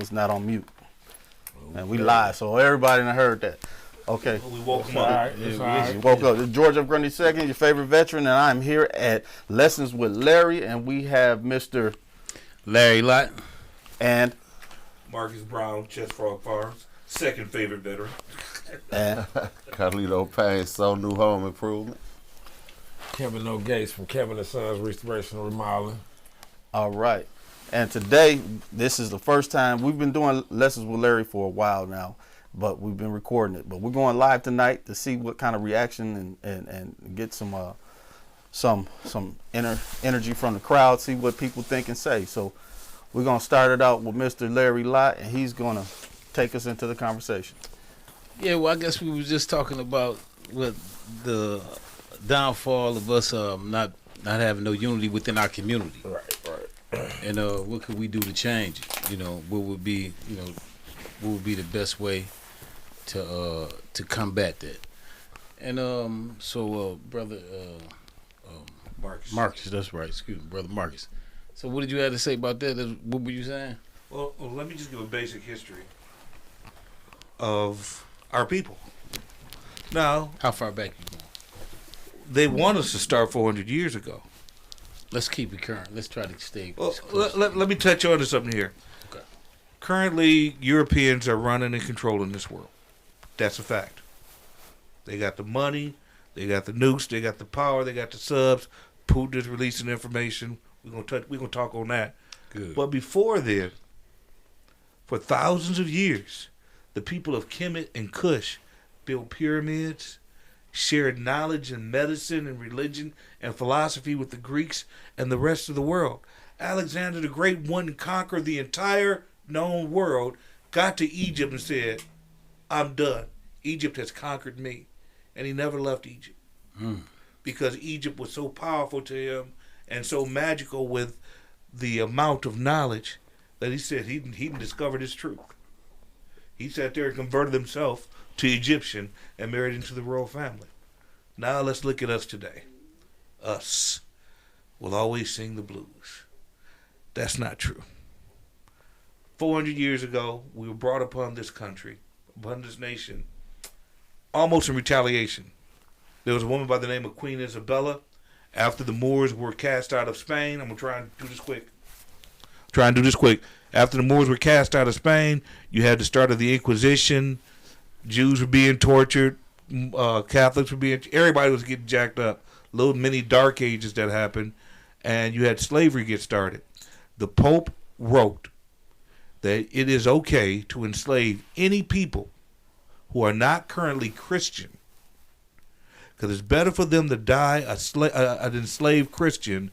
was not on mute. And we live, so everybody done heard that. Okay. We woke him up. We woke up. George F. Grundy II, your favorite veteran, and I'm here at Lessons with Larry, and we have Mr. Larry Lott. And Marcus Brown, Chessfrog Farms, second favorite veteran. And Carlito Payne, So New Home Improvement. KevinNOgates from Kevin & Sons Restoration and Remodeling. all right. And today, this is the first time we've been doing Lessons with Larry for a while now, but we've been recording it. But we're going live tonight to see what kind of reaction and get some energy from the crowd, see what people think and say. So we're gonna start it out with Mr. Larry Lott, and he's gonna take us into the conversation. Yeah, well, I guess we were just talking about what the downfall of us not having no unity within our community. Right. And what could we do to change it? What would be the best way to combat that? And brother Marcus, that's right. Excuse me, brother Marcus. So what did you have to say about that? What were you saying? Well, let me just give a basic history of our people. Now, How far back you going? they want us to start 400 years ago. Let's keep it current. Let's try to stay. Well, close. let me touch on to something here. Okay. Currently, Europeans are running and controlling this world. That's a fact. They got the money, they got the nukes, they got the power, they got the subs. Putin is releasing information. We're gonna talk on that. Good. But before then, for thousands of years, the people of Kemet and Kush built pyramids, shared knowledge and medicine and religion and philosophy with the Greeks and the rest of the world. Alexander the Great wanted to conquer the entire known world, got to Egypt and said, I'm done. Egypt has conquered me. And he never left Egypt. Because Egypt was so powerful to him and so magical with the amount of knowledge that he said he discovered his truth. He sat there and converted himself to Egyptian and married into the royal family. Now let's look at us today. Us will always sing the blues. That's not true. 400 years ago, we were brought upon this country, upon this nation, almost in retaliation. There was a woman by the name of Queen Isabella. After the Moors were cast out of Spain, I'm going to try and do this quick. After the Moors were cast out of Spain, you had the start of the Inquisition. Jews were being tortured. Catholics were everybody was getting jacked up. Little mini dark ages that happened. And you had slavery get started. The Pope wrote that it is okay to enslave any people who are not currently Christian. Because it's better for them to die an enslaved Christian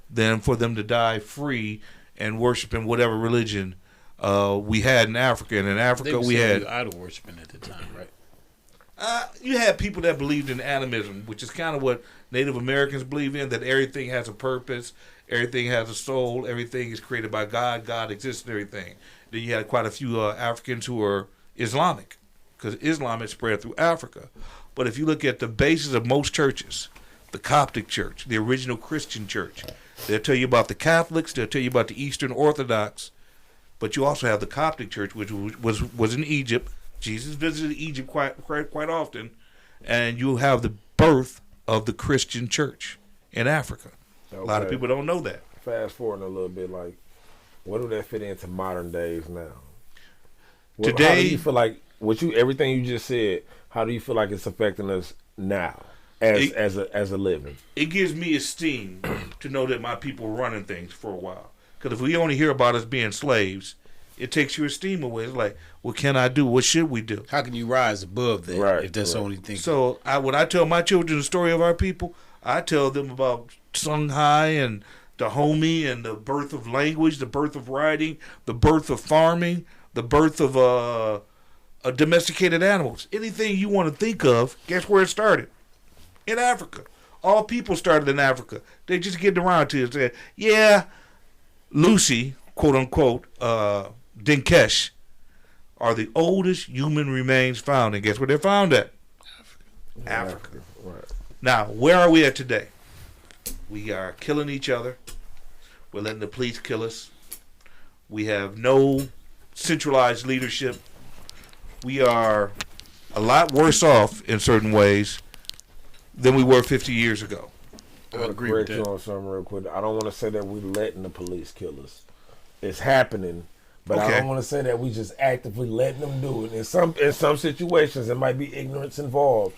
than for them to die free and worshiping whatever religion we had in Africa. And in Africa we had idol worshiping at the time, right? You had people that believed in animism, which is kind of what Native Americans believe in, that everything has a purpose, everything has a soul, everything is created by God, God exists in everything. Then you had quite a few Africans who were Islamic, because Islam is spread through Africa. But if you look at the basis of most churches, the Coptic Church, the original Christian church, they'll tell you about the Catholics, they'll tell you about the Eastern Orthodox, but you also have the Coptic Church, which was in Egypt. Jesus visited Egypt quite often, and you have the birth of the Christian church in Africa. Okay. A lot of people don't know that. Fast forward a little bit, like, what do that fit into modern days now? Today, how do you feel like everything you just said? How do you feel like it's affecting us now as a living? It gives me esteem to know that my people are running things for a while. Because if we only hear about us being slaves, it takes your esteem away. It's like, what can I do? What should we do? How can you rise above that if that's the only thing? So when I tell my children the story of our people, I tell them about Songhai and Dahomey and the birth of language, the birth of writing, the birth of farming, the birth of domesticated animals. Anything you want to think of, guess where it started? In Africa. All people started in Africa. They just getting around to it. Say, yeah, Lucy, quote unquote, Dinkesh, are the oldest human remains found. And guess where they're found at? Africa. Right. Now, where are we at today? We are killing each other. We're letting the police kill us. We have no centralized leadership, we are a lot worse off in certain ways than we were 50 years ago. I want to correct you on something real quick. I don't want to say that we're letting the police kill us. It's happening, but I don't want to say that we just actively letting them do it. In some situations, there might be ignorance involved,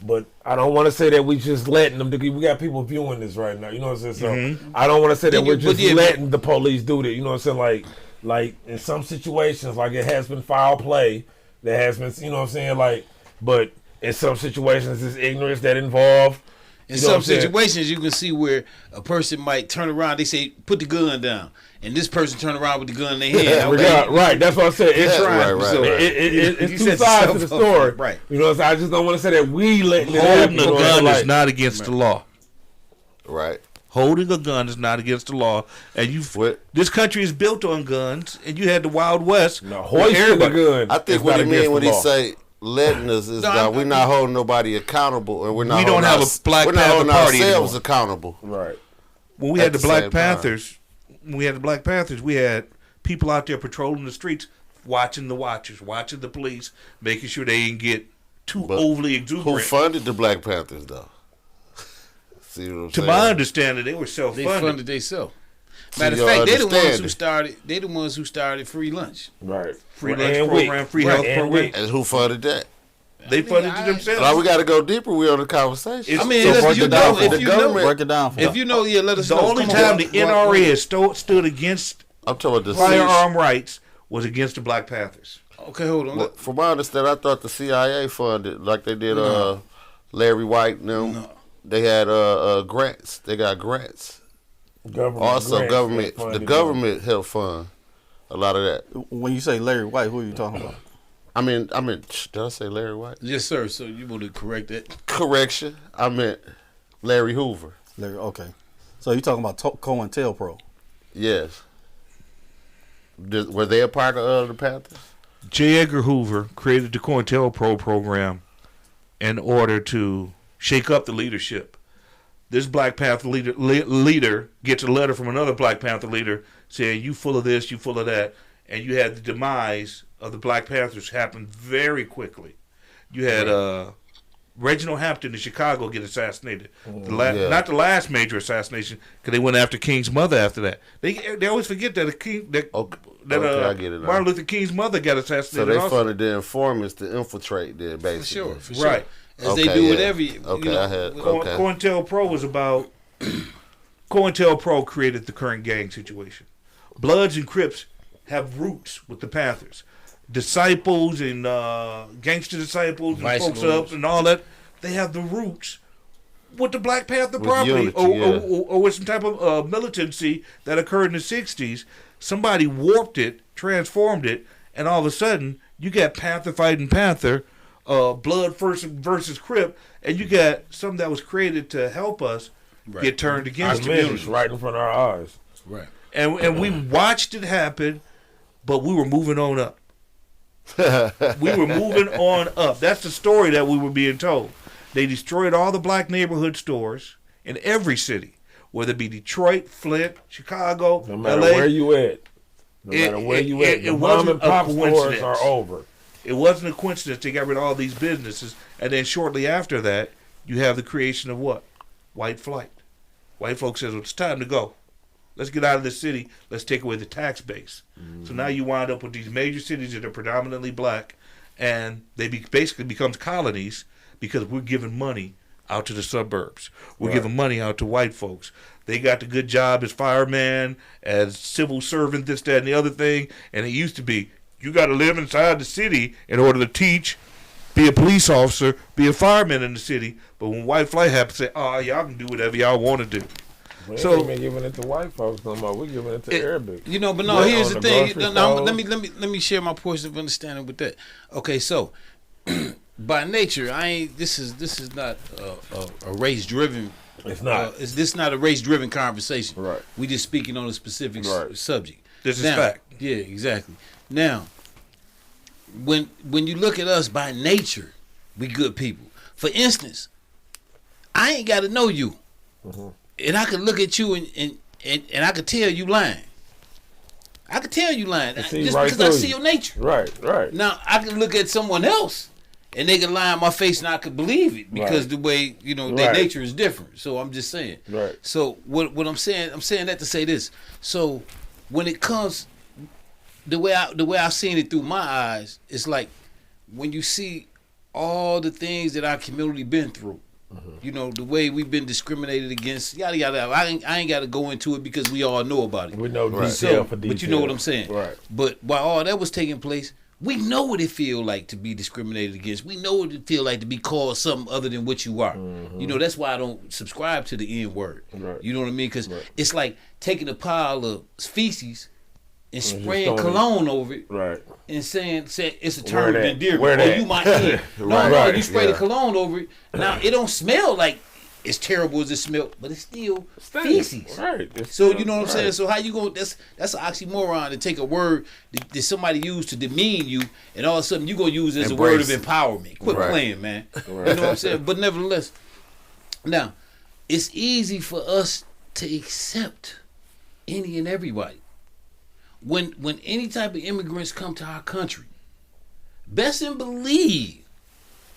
but I don't want to say that we just letting them do it. We got people viewing this right now. You know what I'm saying? So I don't want to say that we're just letting the police do it. You know what I'm saying? Like in some situations, like it has been foul play. There has been, you know what I'm saying? Like, but in some situations, it's ignorance that involved. In some situations, you can see where a person might turn around. They say, "Put the gun down," and this person turn around with the gun in their hand. Okay. Right, that's what I said. It's it's two sides to the story. Right. You know, so I just don't want to say that we letting it Holding happen. a gun is not against the law. Right. Holding a gun is not against the law, and this country is built on guns, and you had the Wild West. No, hoisting the gun. I think what he mean when he say letting us is that we're not holding nobody accountable, and we're not. We don't have a Black Panther Panther party ourselves anymore. accountable. Right. When we had the Black Panthers, we had people out there patrolling the streets, watching the watchers, watching the police, making sure they didn't get too overly exuberant. Who funded the Black Panthers though? To my understanding, they were self-funded. They funded themselves. Matter of fact, they the ones who started. They the ones who started free lunch. Right. Free lunch program, free health program. And who funded that? They funded it themselves. Now we got to go deeper. We on the conversation. I mean, break it down for the government. Break it down for if you know, let us the know. only time the NRA stood against I'm talking about the firearm rights was against the Black Panthers. Okay, hold on. Well, from my understanding, I thought the CIA funded like they did Larry White and them. No. They had grants. They got grants. Government Also, grants, the government helped fund a lot of that. When you say Larry White, who are you talking about? I mean, did I say Larry White? Yes, sir. So you want to correct that? Correction. I meant Larry Hoover. Larry. Okay. So you talking about COINTELPRO? Yes. Were they a part of the Panthers? J. Edgar Hoover created the COINTELPRO program in order to shake up the leadership. This Black Panther leader gets a letter from another Black Panther leader saying, "You full of this, you full of that," and you had the demise of the Black Panthers happen very quickly. You had Reginald Hampton in Chicago get assassinated. Not the last major assassination, because they went after King's mother after that. They always forget that I get it now. Martin Luther King's mother got assassinated. So they funded the informants to infiltrate there, basically. For sure. Right. As they do with every. COINTELPRO was about. COINTELPRO created the current gang situation. Bloods and Crips have roots with the Panthers. Disciples and gangster disciples and folks up and all that, they have the roots with the Black Panther property or with some type of militancy that occurred in the 60s. Somebody warped it, transformed it, and all of a sudden you got Panther fighting Panther, Blood versus Crip, and you got something that was created to help us get turned against the community. Right in front of our eyes. Right. And we watched it happen, but we were moving on up. We were moving on up. That's the story that we were being told. They destroyed all the black neighborhood stores in every city, whether it be Detroit, Flint, Chicago, no matter LA. Where you at. No matter where you at. The mom and pop stores are over. It wasn't a coincidence they got rid of all these businesses. And then shortly after that, you have the creation of what? White flight. White folks says, well, it's time to go. Let's get out of the city. Let's take away the tax base. Mm-hmm. So now you wind up with these major cities that are predominantly black, and they basically become colonies because we're giving money out to the suburbs. We're giving money out to white folks. They got the good job as fireman, as civil servant, this, that, and the other thing. And it used to be, you got to live inside the city in order to teach, be a police officer, be a fireman in the city. But when white flight happens, say, oh, y'all can do whatever y'all want to do. We ain't even giving it to white folks no more. We're giving it to Arabic. You know, but no, here's the thing. Let me share my portion of understanding with that. Okay, so by nature, this is not a race driven. It's not. This not a race driven conversation. Right. We just speaking on a specific subject. This is fact. Yeah, exactly. Now, when you look at us by nature, we good people. For instance, I ain't got to know you. Mm-hmm. And I could look at you and I could tell you lying. I can tell you lying just right because I through see you. your nature. Right. Now I can look at someone else and they can lie in my face and I could believe it because the way their nature is different. So I'm just saying. Right. So what I'm saying that to say this. So when it comes, the way I've seen it through my eyes, it's like when you see all the things that our community been through. The way we've been discriminated against, yada yada. I ain't got to go into it because we all know about it. We know detail for detail. But you know what I'm saying. Right. But while all that was taking place, we know what it feel like to be discriminated against. We know what it feel like to be called something other than what you are. That's why I don't subscribe to the N word. Right. You know what I mean? Because it's like taking a pile of feces and spraying cologne over it, right? And saying it's a term of endearment. Where you might eat. No, you spray the cologne over it. Now it don't smell like as terrible as it smelled, but it's still feces. Right. So you know what I'm saying? So how you going? That's an oxymoron to take a word that somebody used to demean you, and all of a sudden you gonna use it as a word of empowerment. Quit playing, man. You know what I'm saying? But nevertheless, now it's easy for us to accept any and everybody. When any type of immigrants come to our country, best and believe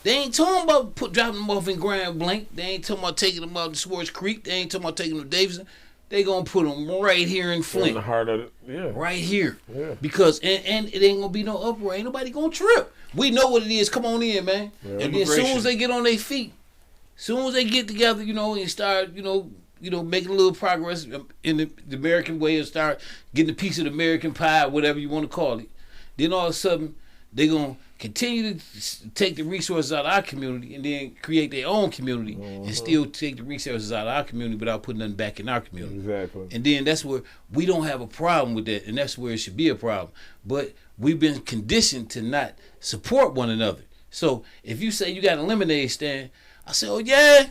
they ain't talking about dropping them off in Grand Blanc. They ain't talking about taking them out to Swartz Creek. They ain't talking about taking them to Davidson. They gonna put them right here in Flint. In the heart of it, right here. Yeah. Because and it ain't gonna be no uproar. Ain't nobody gonna trip. We know what it is. Come on in, man. Yeah. And then as soon as they get on their feet, soon as they get together, and start, making a little progress in the American way and start getting a piece of the American pie, whatever you want to call it, then all of a sudden they're going to continue to take the resources out of our community and then create their own community and still take the resources out of our community without putting nothing back in our community. Exactly. And then that's where we don't have a problem with that, and that's where it should be a problem. But we've been conditioned to not support one another. So if you say you got a lemonade stand, I say, oh yeah.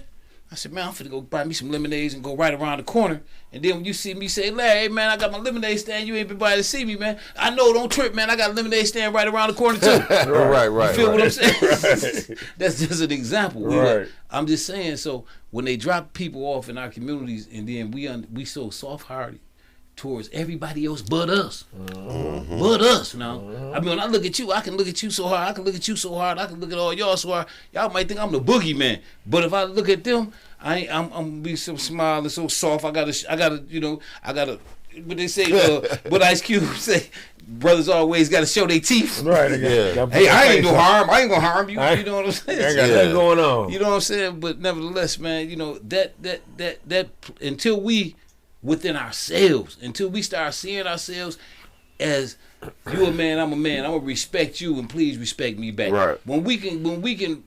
I said, man, I'm finna go buy me some lemonades and go right around the corner. And then when you see me say, Larry, hey, man, I got my lemonade stand. You ain't been by to see me, man. I know, don't trip, man. I got a lemonade stand right around the corner, too. Right. You feel what I'm saying? That's just an example. Right. I'm just saying, so when they drop people off in our communities and then we so soft-hearted towards everybody else but us. But us, now. I mean, when I look at you, I can look at you so hard. I can look at you so hard. I can look at all y'all so hard. Y'all might think I'm the boogeyman. But if I look at them, I'm gonna be so smile and so soft. I gotta. What they say? What Ice Cube say? Brothers always gotta show their teeth. Right. Hey, I ain't gonna harm you. You know what I'm saying? I got nothing going on. You know what I'm saying? But nevertheless, man, that until we within ourselves, until we start seeing ourselves as you a man, I'm a man, I'm gonna respect you and please respect me back. Right. When we can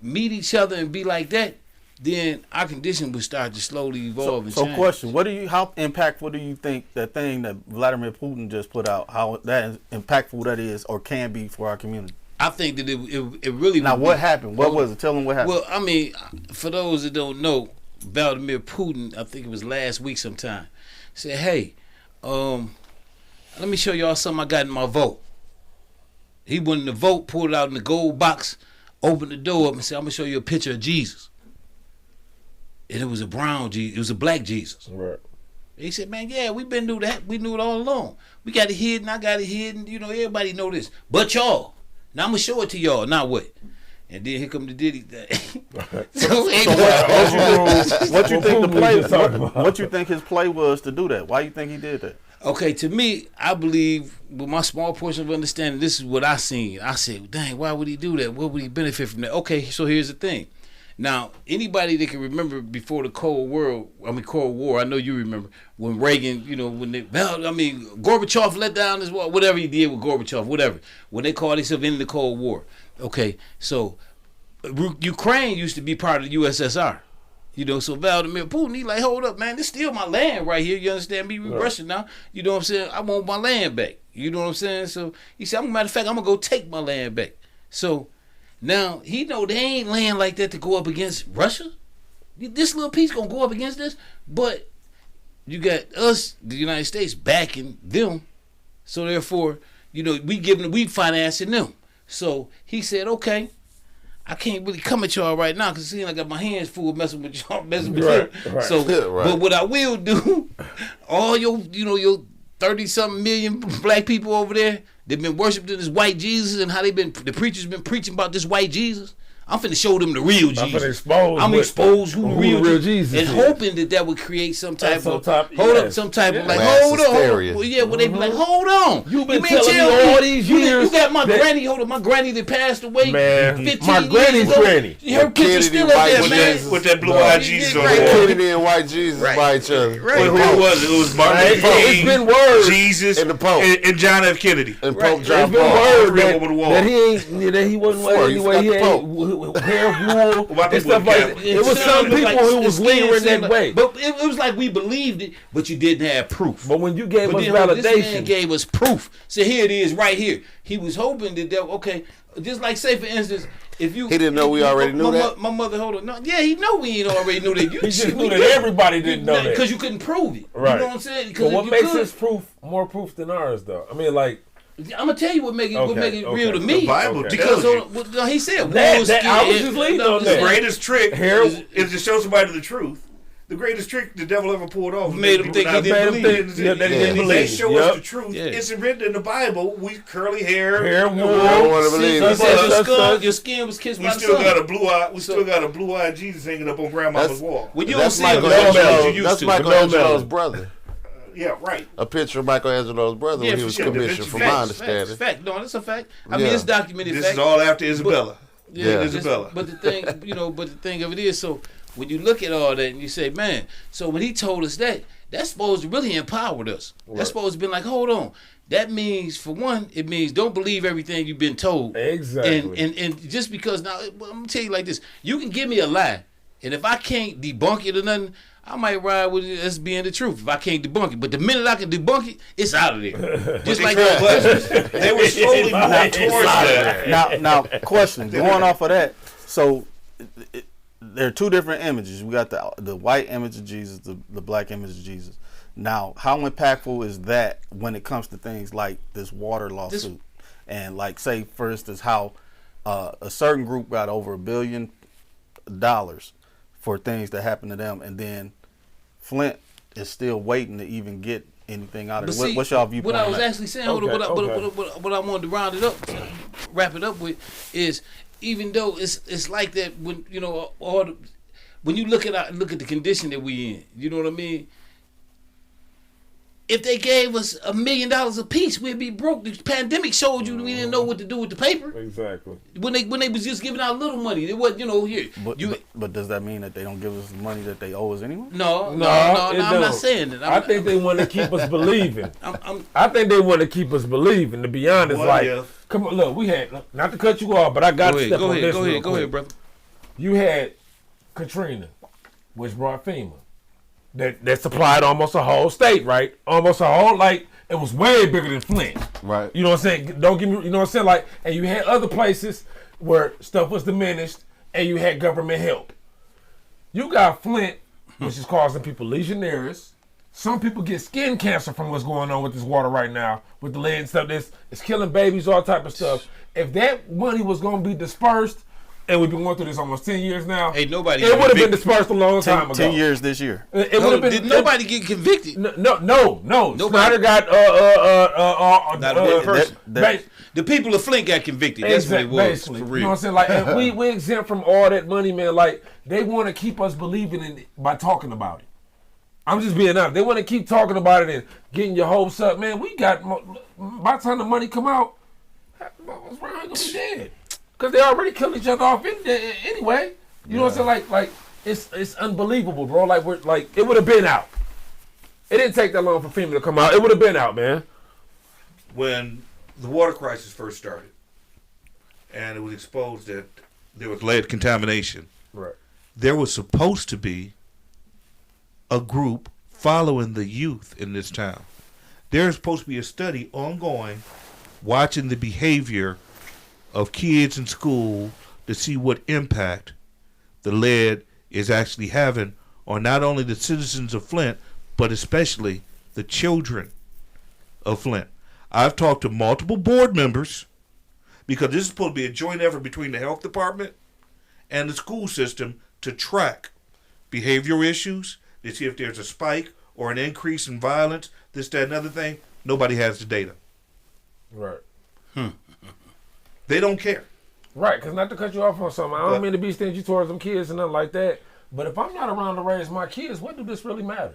meet each other and be like that, then our condition will start to slowly evolve and change. So question, how impactful do you think that thing that Vladimir Putin just put out, how that impactful that is or can be for our community? I think that it really. Now what happened? What was it? Tell them what happened. Well, I mean, for those that don't know, Vladimir Putin, I think it was last week sometime, said, hey, let me show y'all something I got in my vote. He went in the vote, pulled it out in the gold box, opened the door up and said, I'm going to show you a picture of Jesus. And it was a brown Jesus. It was a black Jesus. Right. He said, man, yeah, we've been through that. We knew it all along. We got it hidden. I got it hidden. Everybody know this. But y'all. Now I'm going to show it to y'all. Now what? And then here come the Diddy thing. What you think his play was to do that? Why you think he did that? Okay, to me, I believe with my small portion of understanding, this is what I seen. I said, dang, why would he do that? What would he benefit from that? Okay, so here's the thing. Now, anybody that can remember before the Cold War, I know you remember, when Reagan, Gorbachev let down his wall, whatever he did with Gorbachev, whatever, when they called themselves into the Cold War. Okay, so Ukraine used to be part of the USSR. So Vladimir Putin, he like, hold up, man, this still my land right here. You understand me? We Russian now. You know what I'm saying? I want my land back. You know what I'm saying? So he said, matter of fact, I'm going to go take my land back. So now, he know they ain't land like that to go up against Russia. This little piece going to go up against this. But you got us, the United States, backing them. So therefore, we financing them. So he said, okay, I can't really come at y'all right now because I got my hands full messing with y'all, messing with you. Right. So, but what I will do, all your 30-something million black people over there that been worshiping this white Jesus, and how the preachers been preaching about this white Jesus. I'm finna show them the real Jesus. I'm expose who the real Jesus is. And hoping that would create some type of hold up, like, hold on. Well, yeah, well, they be like, hold on. You've been telling me all these years. You got my granny, hold up, my granny that passed away. Man, 15 my granny's years granny. Her picture still up there, man. With that blue-eyed Jesus on there. Kennedy and white Jesus by each other. Right. Who was it? It was Martin Luther King, it's been word. Jesus, and the Pope. And John F. Kennedy. And Pope John Paul. It's been word that he wasn't wearing anyway. He had hair. And stuff like that. It was some people who was leering that way. But it was like we believed it, but you didn't have proof. But when you gave us validation. This man gave us proof. So here it is right here. He was hoping that, okay, just like say for instance, if you... He didn't know we already knew that? My mother, hold on. No, yeah, he know we ain't already knew that. He just knew that everybody didn't know that. Because you couldn't prove it. Right. You know what I'm saying? But what makes his proof more proof than ours, though? I mean, like... I'm gonna tell you what make it real to me. The Bible because he said I was just leading on that. The greatest trick is to show somebody the truth. The greatest trick the devil ever pulled off made him think he didn't believe. They show us the truth. Yeah. It's written in the Bible. We curly hair, your skin was kissed by the sun. We still got a blue-eyed Jesus hanging up on grandmama's wall. When you don't see him, that's Michelangelo's brother. Yeah, right. A picture of Michelangelo's brother when he was commissioned, from my understanding. Fact. No, that's a fact. I mean, it's documented. This is all after Isabella. Isabella. But the thing, but the thing of it is, so when you look at all that and you say, man, so when he told us that, that's supposed to really empowered us. Right. That's supposed to be like, hold on. That means, for one, it means don't believe everything you've been told. Exactly. And just because now, I'm gonna tell you like this: you can give me a lie, and if I can't debunk it or nothing, I might ride with it as being the truth if I can't debunk it. But the minute I can debunk it, it's out of there. Just like that. They were slowly moving towards that. Now, question. Going off of that, so there are two different images. We got the white image of Jesus, the black image of Jesus. Now, how impactful is that when it comes to things like this water lawsuit? And like, say, for instance, how a certain group got over $1 billion for things that happened to them, and then Flint is still waiting to even get anything out of it. What's y'all viewpoint? What I was actually saying, what I wanted to wrap it up with is, even though it's like that when when you look at the condition that we in, you know what I mean? If they gave us $1 million a piece, we'd be broke. The pandemic showed you we didn't know what to do with the paper. Exactly. When they was just giving out little money, it was here. But does that mean that they don't give us the money that they owe us anyway? No, I'm not saying that. I think they want to keep us believing. I think they want to keep us believing. To be honest, come on, look, we had, not to cut you off, but I got to step on this. Go ahead, brother. You had Katrina, which brought FEMA. That supplied almost a whole state, right? Almost a whole, like, it was way bigger than Flint. Right. You know what I'm saying? Don't give me, you know what I'm saying? Like, and you had other places where stuff was diminished and you had government help. You got Flint, which is causing people legionnaires. Some people get skin cancer from what's going on with this water right now, with the lead and stuff. It's killing babies, all type of stuff. If that money was going to be dispersed, and we've been going through this almost 10 years now. Hey, nobody. It would have been dispersed a long time ago. 10 years this year. It would have been. Did nobody get convicted? No. Nobody. Snyder got not a one person. The people of Flint got convicted. That's what it was. Basically. For real. You know what I'm saying? Like, and we exempt from all that money, man. Like, they want to keep us believing in it by talking about it. I'm just being honest. They want to keep talking about it and getting your hopes up, man. We got, by the time the money come out, what's wrong? Gonna be dead. Because they already killed each other off anyway. You know what I'm saying? Like it's unbelievable, bro. Like it would have been out. It didn't take that long for FEMA to come out. It would have been out, man. When the water crisis first started, and it was exposed that there was lead contamination, right? There was supposed to be a group following the youth in this town. There's supposed to be a study ongoing, watching the behavior of kids in school to see what impact the lead is actually having on not only the citizens of Flint, but especially the children of Flint. I've talked to multiple board members, because this is supposed to be a joint effort between the health department and the school system to track behavioral issues, to see if there's a spike or an increase in violence, this, that, and other thing. nobody has the data. Right. They don't care. Right, because not to cut you off on something, I don't mean to be stingy towards them kids and nothing like that, but if I'm not around to raise my kids, what do this really matter?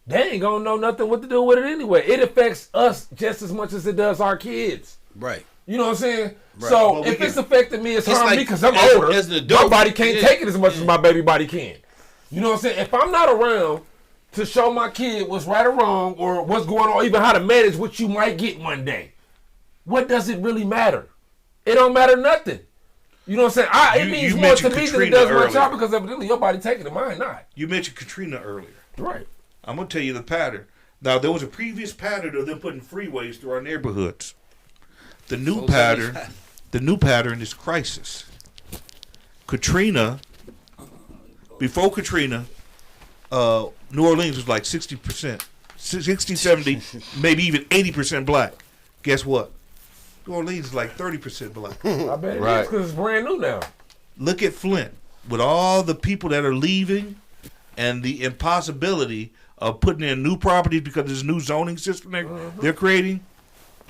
They ain't gonna know nothing what to do with it anyway. It affects us just as much as it does our kids. Right. You know what I'm saying? Right. So Well, if it's affecting me, it's harming me because I'm as older. an adult, my body can't take it as much as my baby body can. You know what I'm saying? If I'm not around to show my kid what's right or wrong or what's going on, even how to manage what you might get one day, what does it really matter? It don't matter nothing. You know what I'm saying? It means more to me than it does my child because evidently your body taking it, mine not. You mentioned Katrina earlier. Right. I'm going to tell you the pattern. Now, there was a previous pattern of them putting freeways through our neighborhoods. The new pattern is crisis. Katrina, before Katrina, New Orleans was like 60%, 60, 70, maybe even 80% black. Guess what? New Orleans is like 30% black. I bet it is because it's brand new now. Look at Flint. With all the people that are leaving and the impossibility of putting in new properties because there's a new zoning system they're creating,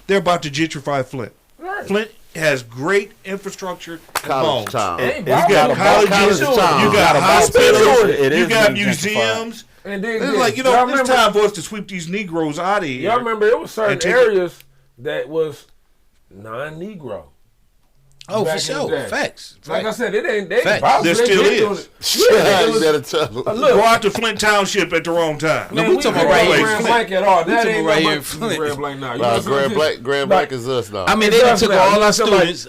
they're about to gentrify Flint. Right. Flint has great infrastructure. College town. You got colleges, you got hospitals, you got museums. And then It's like, it's time for us to sweep these Negroes out of here. Y'all remember it was certain areas that was non-Negro. Oh, back for sure. in the day. Facts. Like I said, it ain't. Facts. There still is. You better tell them. Go out to Flint Township at the wrong time. No, we talking about right here in Grand Flint. Blanc at all. That talking ain't right here no in Flint. Grand Blanc now. Grand Blanc is us now. I mean, they It does took now. all our It's like- students,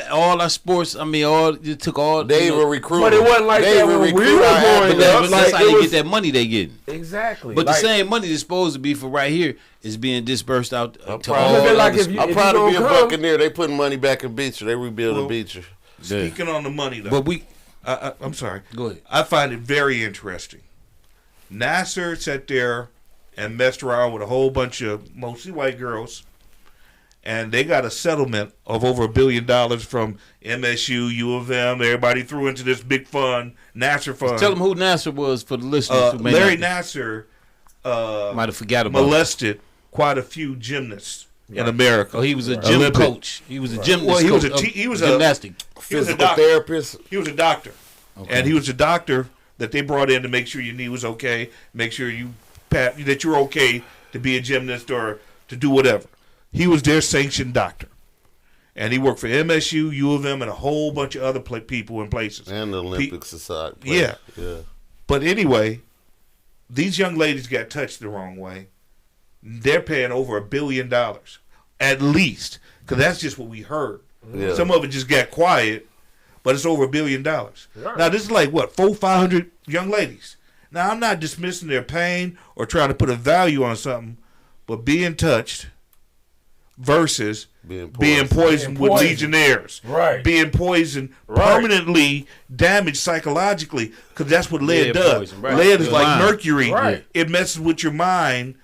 all our sports. I mean, they took all. They were recruiting. But it wasn't like They that were when we recruiting were our growing athletes. up. But Like, that's how it they was- get that money they getting. Exactly. But like, the same money that's supposed to be for right here is being dispersed out to all proud of it. Like other if you- I'm proud to be a gonna come- Buccaneer. They putting money back in Beecher. They rebuilding Beecher. Speaking on the money, though. But we I'm sorry. go ahead. I find it very interesting. Nasser sat there and messed around with a whole bunch of mostly white girls, and they got a settlement of over $1 billion from MSU, U of M. Everybody threw into this big fund, Nasser fund. Tell them who Nasser was for the listeners who may Larry not, Nasser might have forgot about. molested quite a few gymnasts in America. Oh, he was a gym Olympic. coach. He was a gymnast. Well, he was coach a of he was a gymnastic. he was a Physical doctor. therapist. He was a doctor. Okay. And he was a doctor that they brought in to make sure your knee was okay, make sure that you're okay to be a gymnast or to do whatever. He was their sanctioned doctor. And he worked for MSU, U of M, and a whole bunch of other people and places. And the Olympic Society. Yeah. Yeah. But anyway, these young ladies got touched the wrong way. They're paying over $1 billion, at least, because that's just what we heard. Yeah. Some of it just got quiet, but it's over $1 billion. Now, this is like, what, 500 young ladies. Now, I'm not dismissing their pain or trying to put a value on something, but being touched versus being poisoned with legionnaires. Right. Being poisoned, permanently damaged psychologically, because that's what lead does. Poison, right. Lead is like Mind. mercury. Right. It messes with your mind,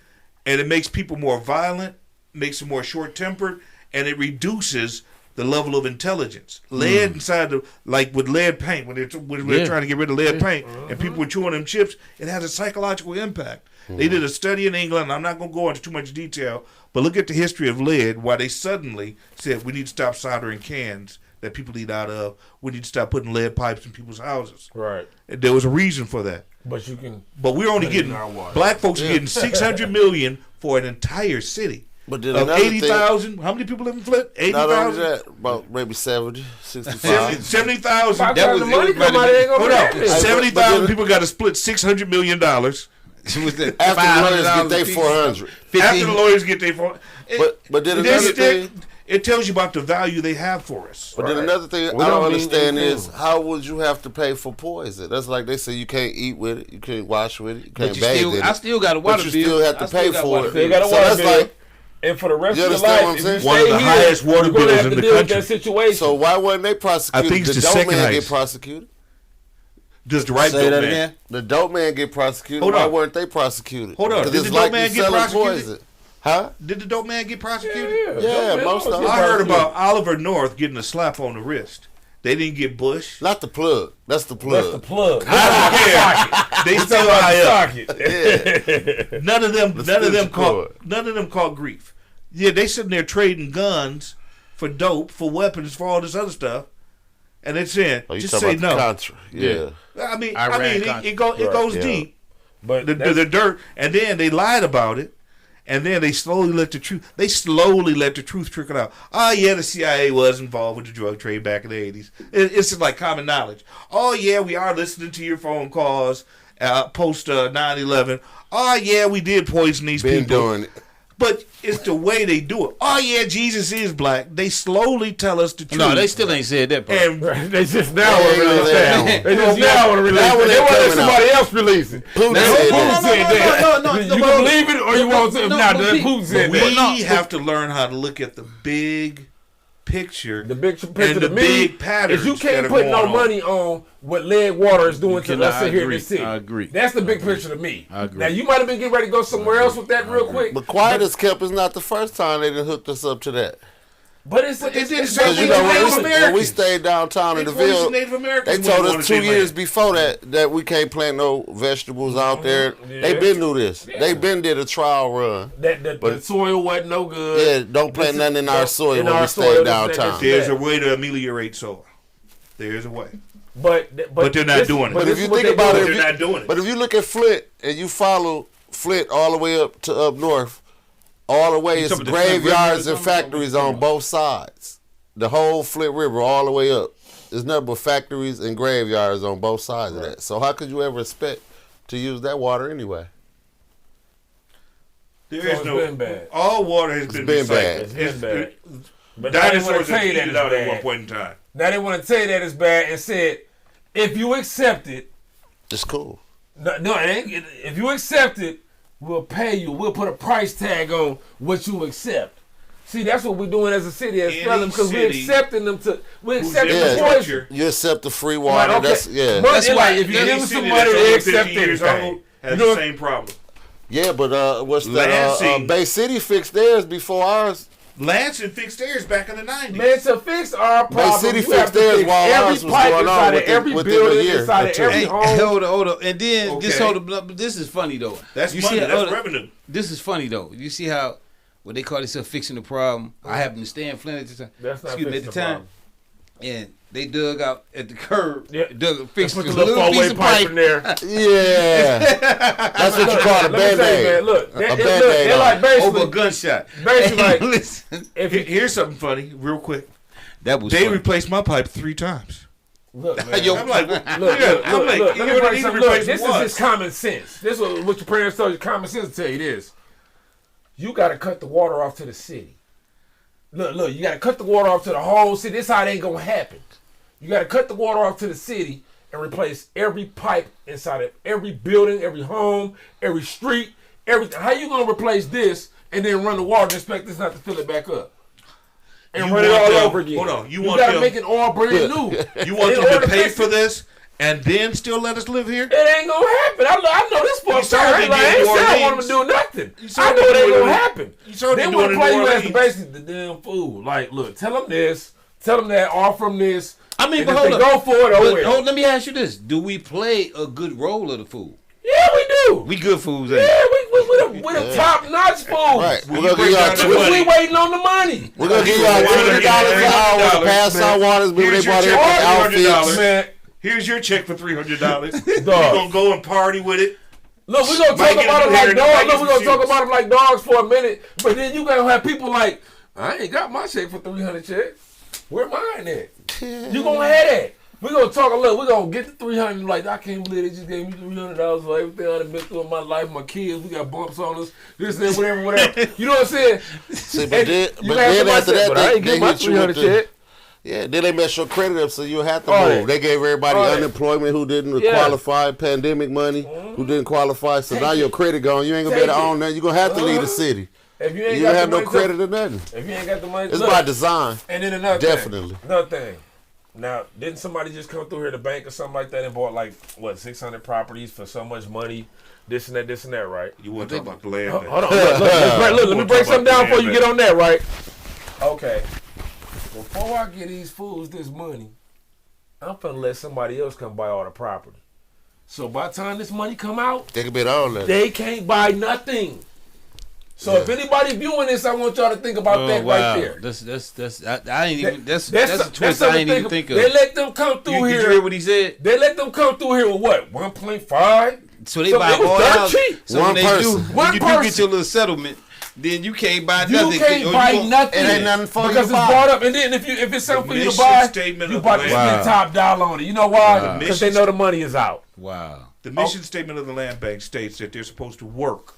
and it makes people more violent, makes them more short-tempered, and it reduces the level of intelligence. Lead inside like with lead paint, when they're trying to get rid of lead paint, and people were chewing them chips, it has a psychological impact. They did a study in England, and I'm not going to go into too much detail, but look at the history of lead, why they suddenly said we need to stop soldering cans that people eat out of. We need to stop putting lead pipes in people's houses. Right. And there was a reason for that. But you can. But we're only getting, black folks are getting $600 million for an entire city. But then Of another 80,000, how many people live in Flint? Not only 80,000? that, about maybe 70, 65. 70,000. By the time the money come out, it ain't Hold gonna on. be that. 70,000 people got to split $600 million. After the lawyers get their 400. After the lawyers get their phone. But then another thing. It tells you about the value they have for us. But then another thing I don't understand is how would you have to pay for poison? That's like they say you can't eat with it, you can't wash with it, you can't bathe in it. I still got a water but bill. you still have to pay for it. Still got a So water that's bill. like, And for the rest You of your understand life, what I'm if you saying? One of the stay here, highest water you're gonna bills have in to the deal with country. that situation. so why weren't they prosecuted? I think it's the the dope second man highest. get prosecuted? Does the right Say dope that man? again. The dope man get prosecuted. Hold why on. weren't they prosecuted? Hold on. 'Cause Did it's the dope like man you get selling prosecuted? poison. Huh? Did the dope man get prosecuted? Yeah, most of them. I heard about Oliver North getting a slap on the wrist. They didn't get Bush. Not the plug. That's the plug. That's the plug. They still high up. Yeah. None of them caught grief. Yeah, they sitting there trading guns for dope, for weapons, for all this other stuff, and they're saying just say no. Contra. Yeah. I mean, Iran it goes deep. But the dirt, and then they lied about it. And then they slowly let the truth trickle out. Oh, yeah, the CIA was involved with the drug trade back in the 80s. It's just like common knowledge. Oh, yeah, we are listening to your phone calls post 9/11. Oh, yeah, we did poison these people. Doing it. But it's the way they do it. Oh, yeah, Jesus is black. They slowly tell us the truth. No, they still ain't said that part. And they just now want to release that. They just now want to release it. They want to let somebody else release it. Putin said that. No. You can believe it or you won't say it. Nah, Putin said that. We have to learn how to look at the big picture. The big picture and the big patterns. If you can't put no money on what lead water is doing to us here in the city. I agree. That's the big picture to me. I agree. Now, you might have been getting ready to go somewhere else with that real quick. But quiet as kept is not the first time they done hooked us up to that. But it's Because when we stayed downtown in the Ville, they told us 2 years before that we can't plant no vegetables out there. Yeah. They been knew this. Yeah. They been did a trial run. The soil wasn't no good. Yeah, don't plant nothing in our soil when we stayed downtown. There's a way to ameliorate soil. There's a way. But they're not doing it. But if you think about it, they're not doing it. But if you look at Flint and you follow Flint all the way up to up north, all the way it's graveyards and factories on both sides. The whole Flint River all the way up. There's nothing but factories and graveyards on both sides of that. So how could you ever expect to use that water anyway? There is no. Been bad. All water has been bad. It's been bad. But dinosaurs have eaten out at one point in time. Now they want to tell you that it's bad and said, if you accept it, it's cool. No, it ain't. If you accept it, we'll pay you. We'll put a price tag on what you accept. See, that's what we're doing as a city, as fellas, because we're accepting them to. We're accepting the poison. You accept the free water. Right, okay. That's why if you give them some money, they accept anything. Has the same problem. Yeah, but what's that? Bay City fixed theirs before ours. Lansing fixed theirs back in the 90s. Man, to fix our problem, Bay City fixed theirs while ours was going on within a year. Inside of every home. Hold on. And then this is funny though. That's money. That's revenue. This is funny though. You see how what they call themselves fixing the problem. I happened to stay in Flint at the time. That's not fixing the problem. And they dug out at the curb. Yeah. Fixed put the little four-way pipe in there. Yeah. That's what you call a Band-Aid. Look, they're like basically over a gunshot. Basically, like, listen. Here's something funny, real quick. That was they replaced my pipe 3 times. Look, man. I'm like, look, this is just common sense. This is what your parents told you. Common sense tell you this. You got to cut the water off to the city. Look, you got to cut the water off to the whole city. This how it ain't going to happen. You got to cut the water off to the city and replace every pipe inside of every building, every home, every street, everything. How you going to replace this and then run the water and expect this not to fill it back up? And run it all over again. Hold on. You got to make it all brand new. You want them to pay for this and then still let us live here? It ain't going to happen. I know this for a fact. I ain't saying I want them to do nothing. I know it ain't going to happen. They want to play you as basically the damn fool. Like, look, tell them this, tell them that, offer them this. I mean, but hold up. Go for it. Let me ask you this. Do we play a good role of the food? Yeah, we do. We good foods, ain't we? We're the top-notch foods. Right. We're going to give y'all we waiting on the money. We're going to give y'all $20 an hour to pass our waters, but they brought in outfits. Man. Here's your check for $300. We're going to go and party with it. Look, we're going to talk about them like dogs. Look, we're going to talk about them like dogs for a minute. But then you going to have people like, I ain't got my check for $300 check. Where mine at? You going to have that. We're going to talk a little. We're going to get the $300. Like, I can't believe they just gave me $300 for everything I've been through in my life. My kids, we got bumps on us. This, that, whatever. You know what I'm saying? See, but then after that, I ain't get my $300 check. Yeah, then they mess your credit up so you have to move. They gave everybody unemployment who didn't qualify, pandemic money who didn't qualify. So now your credit gone. You ain't going to be able to own that. You're going to have to leave the city. If you ain't you got have the no credit or nothing. If you ain't got the money, it's by design. And then another thing. Another thing. Now, didn't somebody just come through here to bank or something like that and bought 600 properties for so much money? This and that, right? You want to talk about the land? Hold on, look. Let me break something down before you get on that, right? Okay. Before I get these fools this money, I'm finna let somebody else come buy all the property. So by the time this money come out, They could be on that. they can't buy nothing. So if anybody viewing this, I want y'all to think about that right there. I ain't even. That's a twist I ain't even think of. They let them come through You here. hear what he said? They let them come through here with what? 1.5. So they buy it was all dirt out. cheap. So One when person. you do get your little settlement, then you can't buy You nothing. can't Or buy you nothing. It ain't nothing for because you it's to buy. bought up. And then if it's something for you to Mission buy, statement you of about the to land. spend top dollar on it. You know why? Wow. Because they know the money is out. Wow. The mission statement of the land bank states that they're supposed to work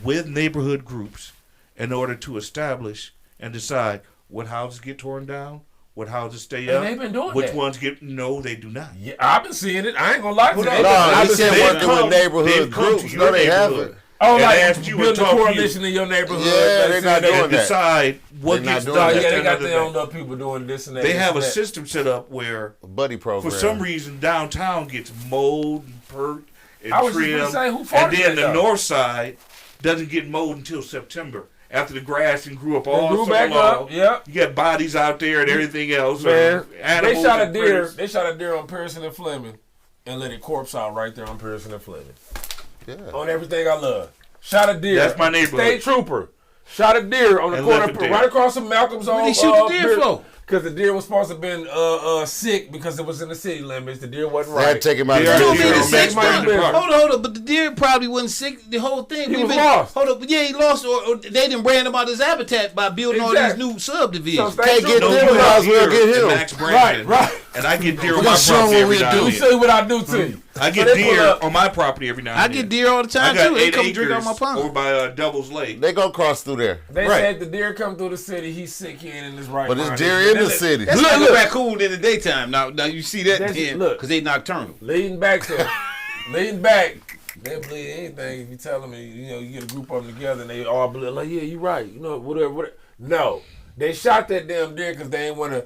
with neighborhood groups in order to establish and decide what houses get torn down, what houses stay And up, they've been doing which that. ones get. No, they do not. Yeah, I've been seeing it. I ain't gonna lie to you. Hold on. No, I've he been said seeing working it. with They've neighborhood come to groups. your No, they neighborhood. haven't. Oh, and like asked you and building a talked to you. coalition in your neighborhood. Yeah, they're not doing And that. decide what They're not gets doing done. that. Yeah, at they the got end of the their day. own little people doing this and that. They this have and a that. system set up where, Buddy program. for some reason, downtown gets mowed and perked and I was just gonna trimmed, say, who and farted then that the though? north side doesn't get mowed until September after the grass and grew up They all grew summer back long. up. Yep. You got bodies out there and everything else. Man, they animals shot a and deer. critters. They shot a deer on Pearson and Fleming, and let it corpse out right there on Pearson and Fleming. Yeah. On everything I love. Shot a deer. That's my neighborhood. State trooper shot a deer on the And corner, left it there. right across from Malcolm's. What did he shoot the deer for? Because the deer was supposed to have been sick because it was in the city limits. The deer wasn't They had right. to take him out of Deer You on don't the mean deer to on say, Max Brandon Park. hold on, but the deer probably wasn't sick the whole thing. He was lost. Hold up, yeah, he lost, or they didn't brand him out his habitat by building all these Exactly. new subdivisions. So Can't get No, them, you might as well deer get in him. Max Brandon. Right. And I get deer on We my gonna show property what every we now do. and You then. see what I do to you. I So get they pull deer up- on my property every now and I then. get deer all the I time got too. They 8 come drink out acres my pond. over by Devil's Lake. They gonna cross through there. They Right. said the deer come through the city. He's sick in his right But mind. it's deer in the city. That's Look, like look. a raccoon in the daytime. Now you see that That's- then look. because they nocturnal. Leading back to leading back. They believe anything if you tell them, you get a group of them together and they all believe, like, yeah, you're right. Whatever. No. They shot that damn deer because they didn't want to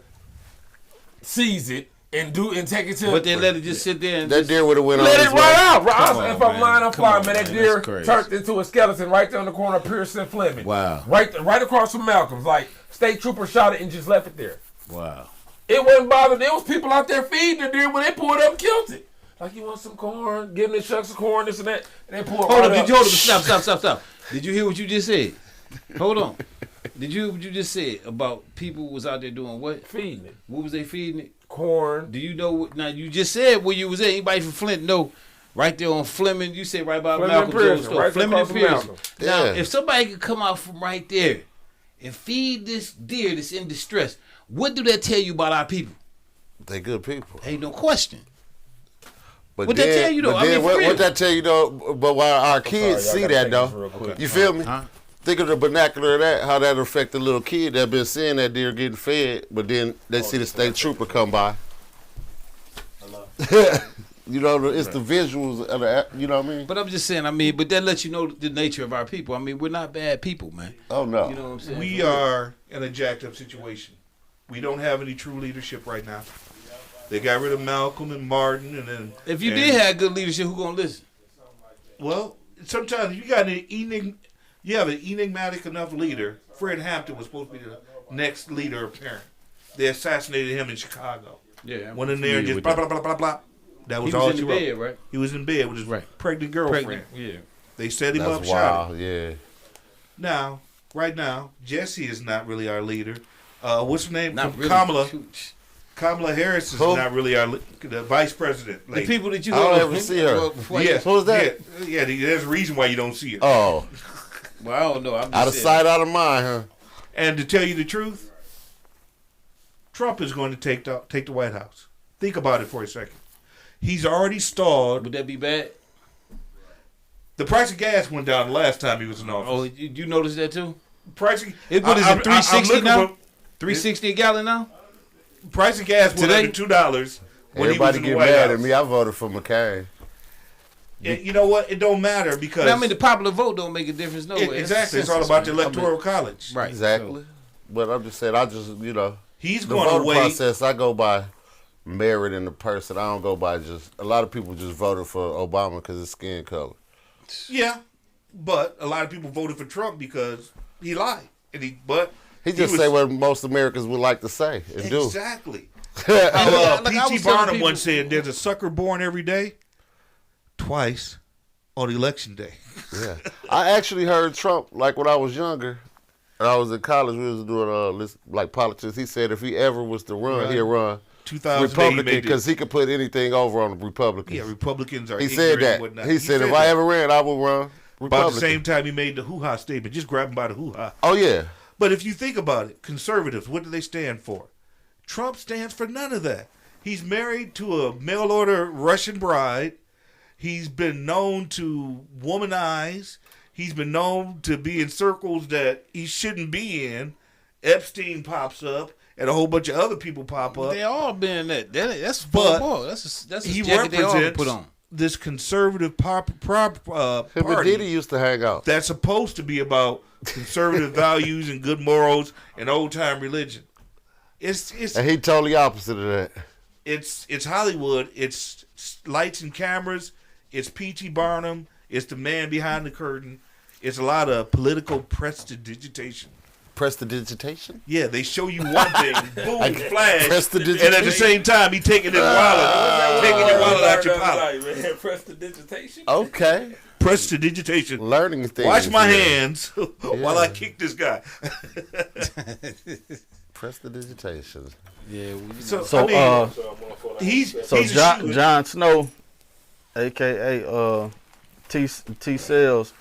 seize it and take it to. But they let it just sit there and That just, deer would have went on let his it way. right out. Right? Come If on, I'm man. lying, I'm Come flying, on, man. That man. deer That's crazy. turned into a skeleton right there on the corner of Pearson and Fleming. Wow. Right across from Malcolm's. Like, state trooper shot it and just left it there. wow. It wasn't bothered. There was people out there feeding the deer when they pulled up and killed it. Like, you want some corn? Give them the chucks of corn, this and that. And they pulled Hold right on, up. did you hold up? Stop. Did you hear what you just said? Hold on. Did you hear what you just said about people was out there doing what? Feeding it. What was they feeding it? Corn. Do you know what? Now you just said where you was at. Anybody from Flint know? Right there on Fleming, you say right by Fleming Malcolm's and old Pearson, store. right Fleming and across from Pearson. Malcolm. Now, Yeah. if somebody could come out from right there and feed this deer that's in distress, what do that tell you about our people? They good people. Ain't no question. But What that tell you, though? But I mean, then for what real. that tell you though? But while our kids y'all see gotta that take though, this real quick. you feel me? Huh? Think of the vernacular of that, how that affect the little kid that been seeing that deer getting fed, but then they see the state trooper come by. You know, it's the visuals of the, you know what I mean? But I'm just saying, but that lets you know the nature of our people. We're not bad people, man. Oh no. You know what I'm saying? We are in a jacked up situation. We don't have any true leadership right now. They got rid of Malcolm and Martin, and then If you did have good leadership, who gonna listen? well, sometimes you got you have an enigmatic enough leader. Fred Hampton was supposed to be the next leader apparent. They assassinated him in Chicago. Yeah, Went in there and just blah blah blah blah blah. That was He all was in she the wrote. bed, right? He was in bed with his Right. pregnant girlfriend. Yeah. They set him up, That's shot him. wild, yeah. Now, right now, Jesse is not really our leader. What's her name? Not really. Kamala. Shoot. Kamala Harris is Who? not really the vice president. The lady. people that you I don't go- ever see her. before you- Yes. Who's that? Yeah, there's a reason why you don't see her. Oh, Well, I don't know. I'm just out of saying. sight, out of mind, huh? And to tell you the truth, Trump is going to take the White House. Think about it for a second. He's already stalled. Would that be bad? The price of gas went down the last time he was in office. Oh, you noticed that too? Price of, What is I'm- it? 360 looking now? for- 360 a gallon now? Price of gas went Today? under $2 when Everybody he was in get the White mad House. at me. I voted for McCain. And you know what? It don't matter because The popular vote don't make a difference. No way. exactly. It's That's all about the census, man. electoral college. Right. Exactly. But I'm just saying, He's the going to voting wait. process, I go by merit in the person. I don't go by a lot of people just voted for Obama because of skin color. Yeah, but a lot of people voted for Trump because he lied, He just was- say what most Americans would like to say and do. Exactly. P.T. Barnum once said, "There's a sucker born every day, twice on election day." Yeah, I actually heard Trump like when I was younger. And I was in college. We was doing like politics. He said if he ever was to run, he'd run 2008 Republican because he could put anything over on the Republicans. Yeah, Republicans are. He said that. He said if I ever ran, I would run Republican. About the same time he made the hoo-ha statement, just grab him by the hoo-ha. Oh yeah. But if you think about it, conservatives, what do they stand for? Trump stands for none of that. He's married to a mail-order Russian bride. He's been known to womanize. He's been known to be in circles that he shouldn't be in. Epstein pops up, and a whole bunch of other people pop up. They all been that. That's But football. That's a he jacket they all represents put on. this conservative Him and party Diddy used to hang out. that's supposed to be about conservative values and good morals and old-time religion. It's And he totally opposite of that. it's Hollywood. It's lights and cameras. It's P.T. Barnum. It's the man behind the curtain. It's a lot of political prestidigitation. Prestidigitation? Yeah, they show you one thing, boom, flash, Prestidigitation? and at the same time, he taking his wallet, out your pocket. Prestidigitation. Okay. Prestidigitation. Learning things. Watch my yeah. hands while I kick this guy. Prestidigitation. Yeah. So, I mean, he's a shooter. Jon Snow, a.k.a. T. Sales,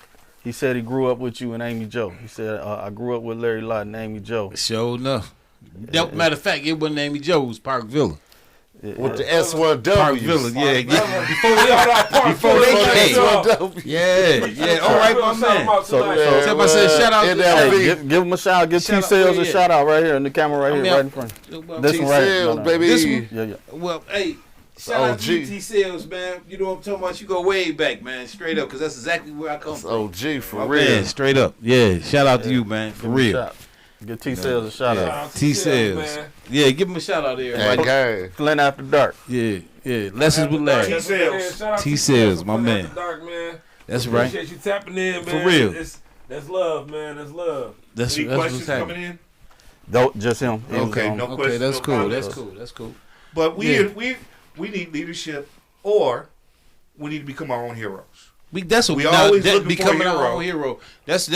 he said he grew up with you and Amy Jo. He said, I grew up with Larry Lott and Amy Jo. Sure enough. Matter of fact, it wasn't Amy Jo, it was Park Villa. With the S1W. Park Villa, yeah. Before they came. S1W. Yeah. All right, my man. So I said shout out. Hey, give him a shout out. Give T. Sales a shout out right here in the camera right here, right in front. This one right Sales, here. baby. This one? Yeah. Well, hey, shout out to T. Sales, man. You know what I'm talking about? You go way back, man. Straight up, because that's exactly where I come from. OG for My real. man, straight up. Yeah, shout out to you, man. For real. Give T. Sales a shout out. T. Sales. Yeah, give him a shout out there. That gang. Flint After Dark. Yeah. Lessons with Larry. T. Sales. T. Sales, my man. Dark, man. That's right. Appreciate you tapping in, man. For real. That's love, man. That's love. That's Any what's questions happening. coming in? Don't just him. He was Okay, on. no Okay, questions. that's no cool. comments. That's cool. But we Yeah. need leadership, or we need to become our own heroes. That's what We always looking for a becoming our hero. own hero. That's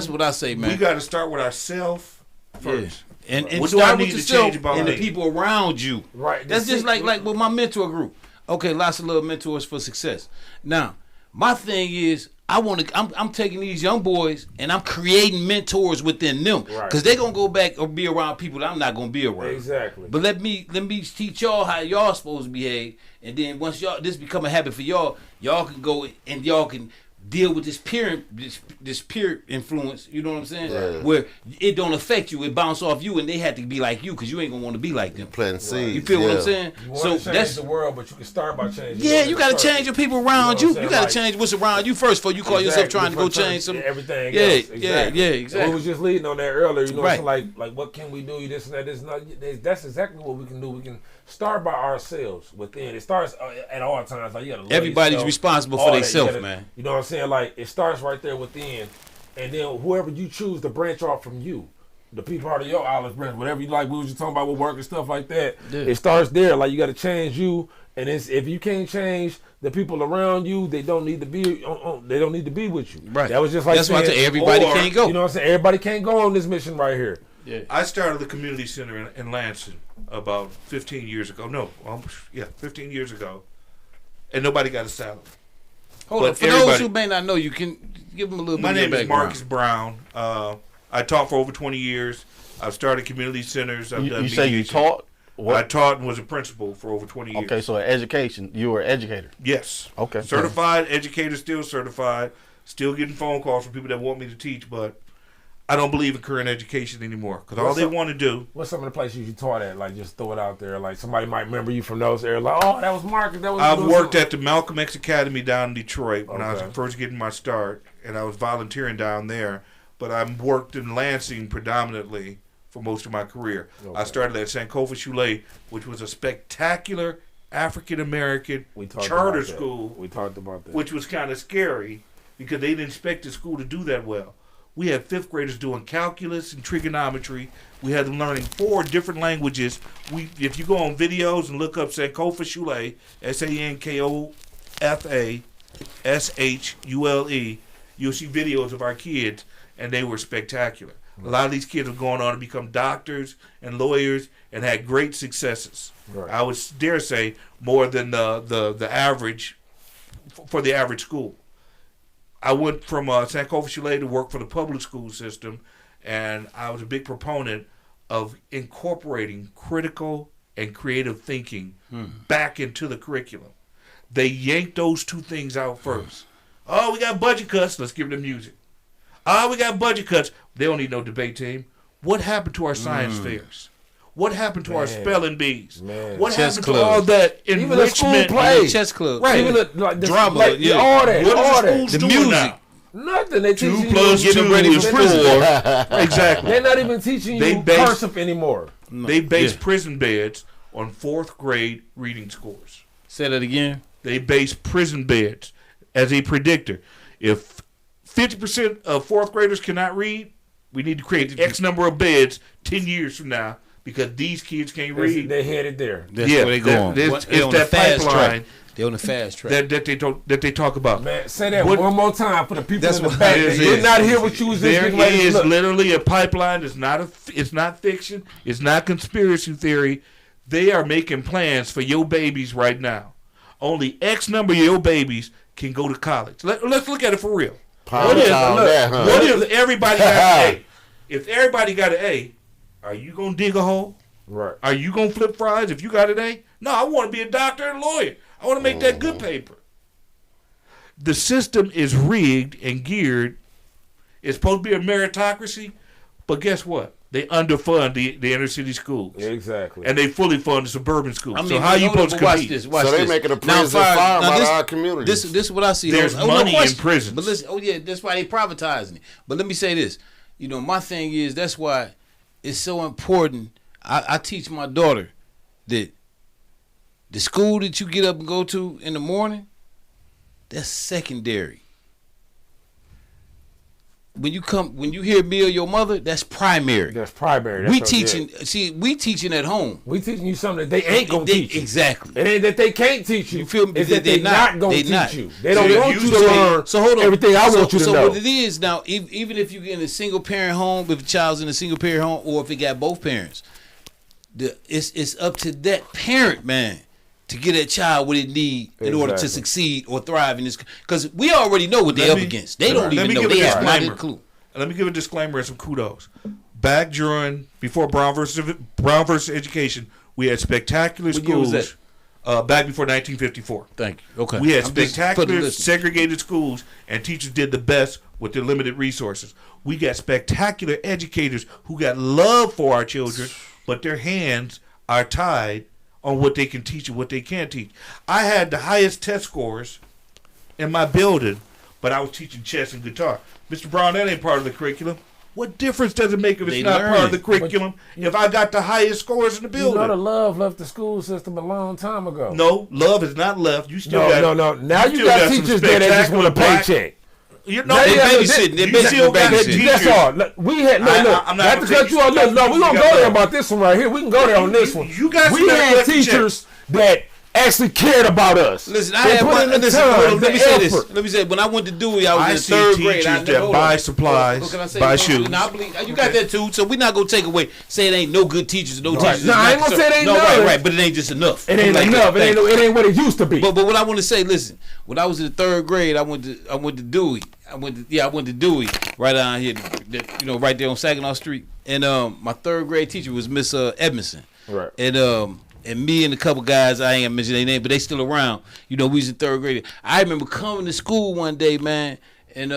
what I say, man. We got to start with ourselves first. And What do I start need with to yourself change about and me? the people around you. Right. That's just like with my mentor group. Okay, lots of little mentors for success. Now, my thing is, I'm taking these young boys and I'm creating mentors within them, Right. because they're gonna go back or be around people that I'm not gonna be around. Exactly. But let me teach y'all how y'all supposed to behave, and then once this become a habit for y'all can go and y'all can deal with this peer influence. You know what I'm saying? Yeah. Where it don't affect you, it bounce off you, and they have to be like you because you ain't gonna want to be like them. Planting seeds. You feel what yeah. I'm saying? You want to change the world, but you can start by changing. Yeah, you got to change your people around You you. know what I'm You got to saying? change what's around you first before you call yourself trying to go change some. everything. Yeah, else. yeah, exactly. We was just leading on that earlier. You know, Right. so like what can we do? This and that. This and that. That's exactly what we can do. We can start by ourselves within. It starts at all times. Like you gotta love Everybody's yourself, responsible for all that. themselves, You gotta- man. You know what I'm saying? Like it starts right there within, and then whoever you choose to branch off from you. The people part of your olive branch, whatever you like, we was just talking about with work and stuff like that. Yeah. It starts there. Like you got to change you, and if you can't change the people around you, they don't need to be. They don't need to be with you. Right. That was just like That's why I saying, tell everybody or, can't go. You know what I'm saying? Everybody can't go on this mission right here. Yeah. I started the community center in Lansing about 15 years ago. No, 15 years ago, and nobody got a salary. Hold But on. For those everybody- who may not know, you can give them a little My bit of name your is background. Marcus Brown. I taught for over 20 years. I've started community centers. I've done You say you mediation. taught? I What? taught and was a principal for over 20 years. Okay, so education. You were an educator. Yes. Okay. Certified educator, still certified. Still getting phone calls from people that want me to teach, but I don't believe in current education anymore because all What's they up? want to do. What's some of the places you taught at? Like just throw it out there. Like somebody might remember you from those areas. Like, oh, that was Marcus. That was. I've worked at the Malcolm X Academy down in Detroit when I was Okay. first getting my start, and I was volunteering down there. But I've worked in Lansing predominantly for most of my career. I Okay. started at Sankofa Shule, which was a spectacular African American We talked charter about that. school, We talked about that. which was kind of scary because they didn't expect the school to do that well. We had 5th graders doing calculus and trigonometry. We had them learning 4 different languages. If you go on videos and look up Sankofa Shule, SANKOFASHULE, you'll see videos of our kids, and they were spectacular. A lot of these kids are going on to become doctors and lawyers and had great successes. Right. I would dare say more than the average for the average school. I went from Sankofa Shule to work for the public school system, and I was a big proponent of incorporating critical and creative thinking back into the curriculum. They yanked those 2 things out first. Oh, we got budget cuts. Let's give them music. Oh, we got budget cuts. They don't need no debate team. What happened to our science fairs? What happened to our spelling bees? What chess happened clubs. to all that Even the enrichment? school play. Chess club. Right. Even the Drama, like, yeah. all that. What all are the that. schools The doing music. now? Nothing. They 2 teaching plus you. 2 ready is for 4. prison. Exactly. They're not even teaching They you base- cursive anymore. They base prison beds on 4th grade reading scores. Say that again. They base prison beds as a predictor. If 50% of 4th graders cannot read, we need to create X number of beds 10 years from now because these kids can't read. They headed there. That's where they going. It's They on that the fast pipeline track. They on the fast track. that they talk about. Man, say that What- one more time for the people That's in the what back. it They is. did not hear what you was just There getting ready to is look. literally a pipeline. It's not fiction. It's not conspiracy theory. They are making plans for your babies right now. Only X number of your babies can go to college. Let's look at it for real. What if everybody got an A? If everybody got an A, are you gonna dig a hole? Right. Are you gonna flip fries if you got an A? No, I want to be a doctor and a lawyer. I want to make that good paper. The system is rigged and geared. It's supposed to be a meritocracy, but guess what? They underfund the inner city schools. Exactly. And they fully fund the suburban schools. I mean, so how you supposed to watch compete? this? Watch So they this. making a Now, prison farm out of our community. This is what I see. There's no money in question. prisons. But listen, that's why they privatizing it. But let me say this. My thing is that's why it's so important. I teach my daughter that the school that you get up and go to in the morning, that's secondary. When you hear me or your mother, that's primary. That's primary. We teaching at home. We teaching you something that they ain't gonna teach you. Exactly. It ain't that they can't teach you. You feel me? It's that they not gonna They teach not. you. They don't want you to learn So hold on. everything I want you to know. So what it is now, even if you're in a single parent home, if a child's in a single parent home, or if it got both parents, it's up to that parent, man, to get that child what it need in order to succeed or thrive in this. Because we already know what they're up against. They don't even know. They have not a clue. Let me give a disclaimer and some kudos. Back before Brown versus Education, we had spectacular schools. Back before 1954. Thank you. Okay. We had spectacular segregated schools, and teachers did the best with their limited resources. We got spectacular educators who got love for our children, but their hands are tied on what they can teach and what they can't teach. I had the highest test scores in my building, but I was teaching chess and guitar. Mr. Brown, that ain't part of the curriculum. What difference does it make if it's not part of the curriculum if I got the highest scores in the building? The love left the school system a long time ago. No, love is not left. You still got no. Now you got teachers there that just want a paycheck. They're babysitting. That's all. We had I'm not to cut you off. No, we're gonna go there about this one right here. We can go there on this one. You guys we had teachers that actually cared about us. Listen, I had one. Let me say, when I went to Dewey, I was in third grade. I that buy supplies, buy shoes. I believe you got that too. So we're not gonna take away. Say it ain't no good teachers, teachers. No, I ain't gonna say it ain't none. Right, but it ain't just enough. It ain't enough. It ain't what it used to be. But what I want to say, listen, when I was in the third grade, I went to Dewey. I went to Dewey right down here, right there on Saginaw Street. And my third grade teacher was Miss Edmondson. Right. And me and a couple guys, I ain't gonna mention their name, but they still around. We was in third grade. I remember coming to school one day, man, and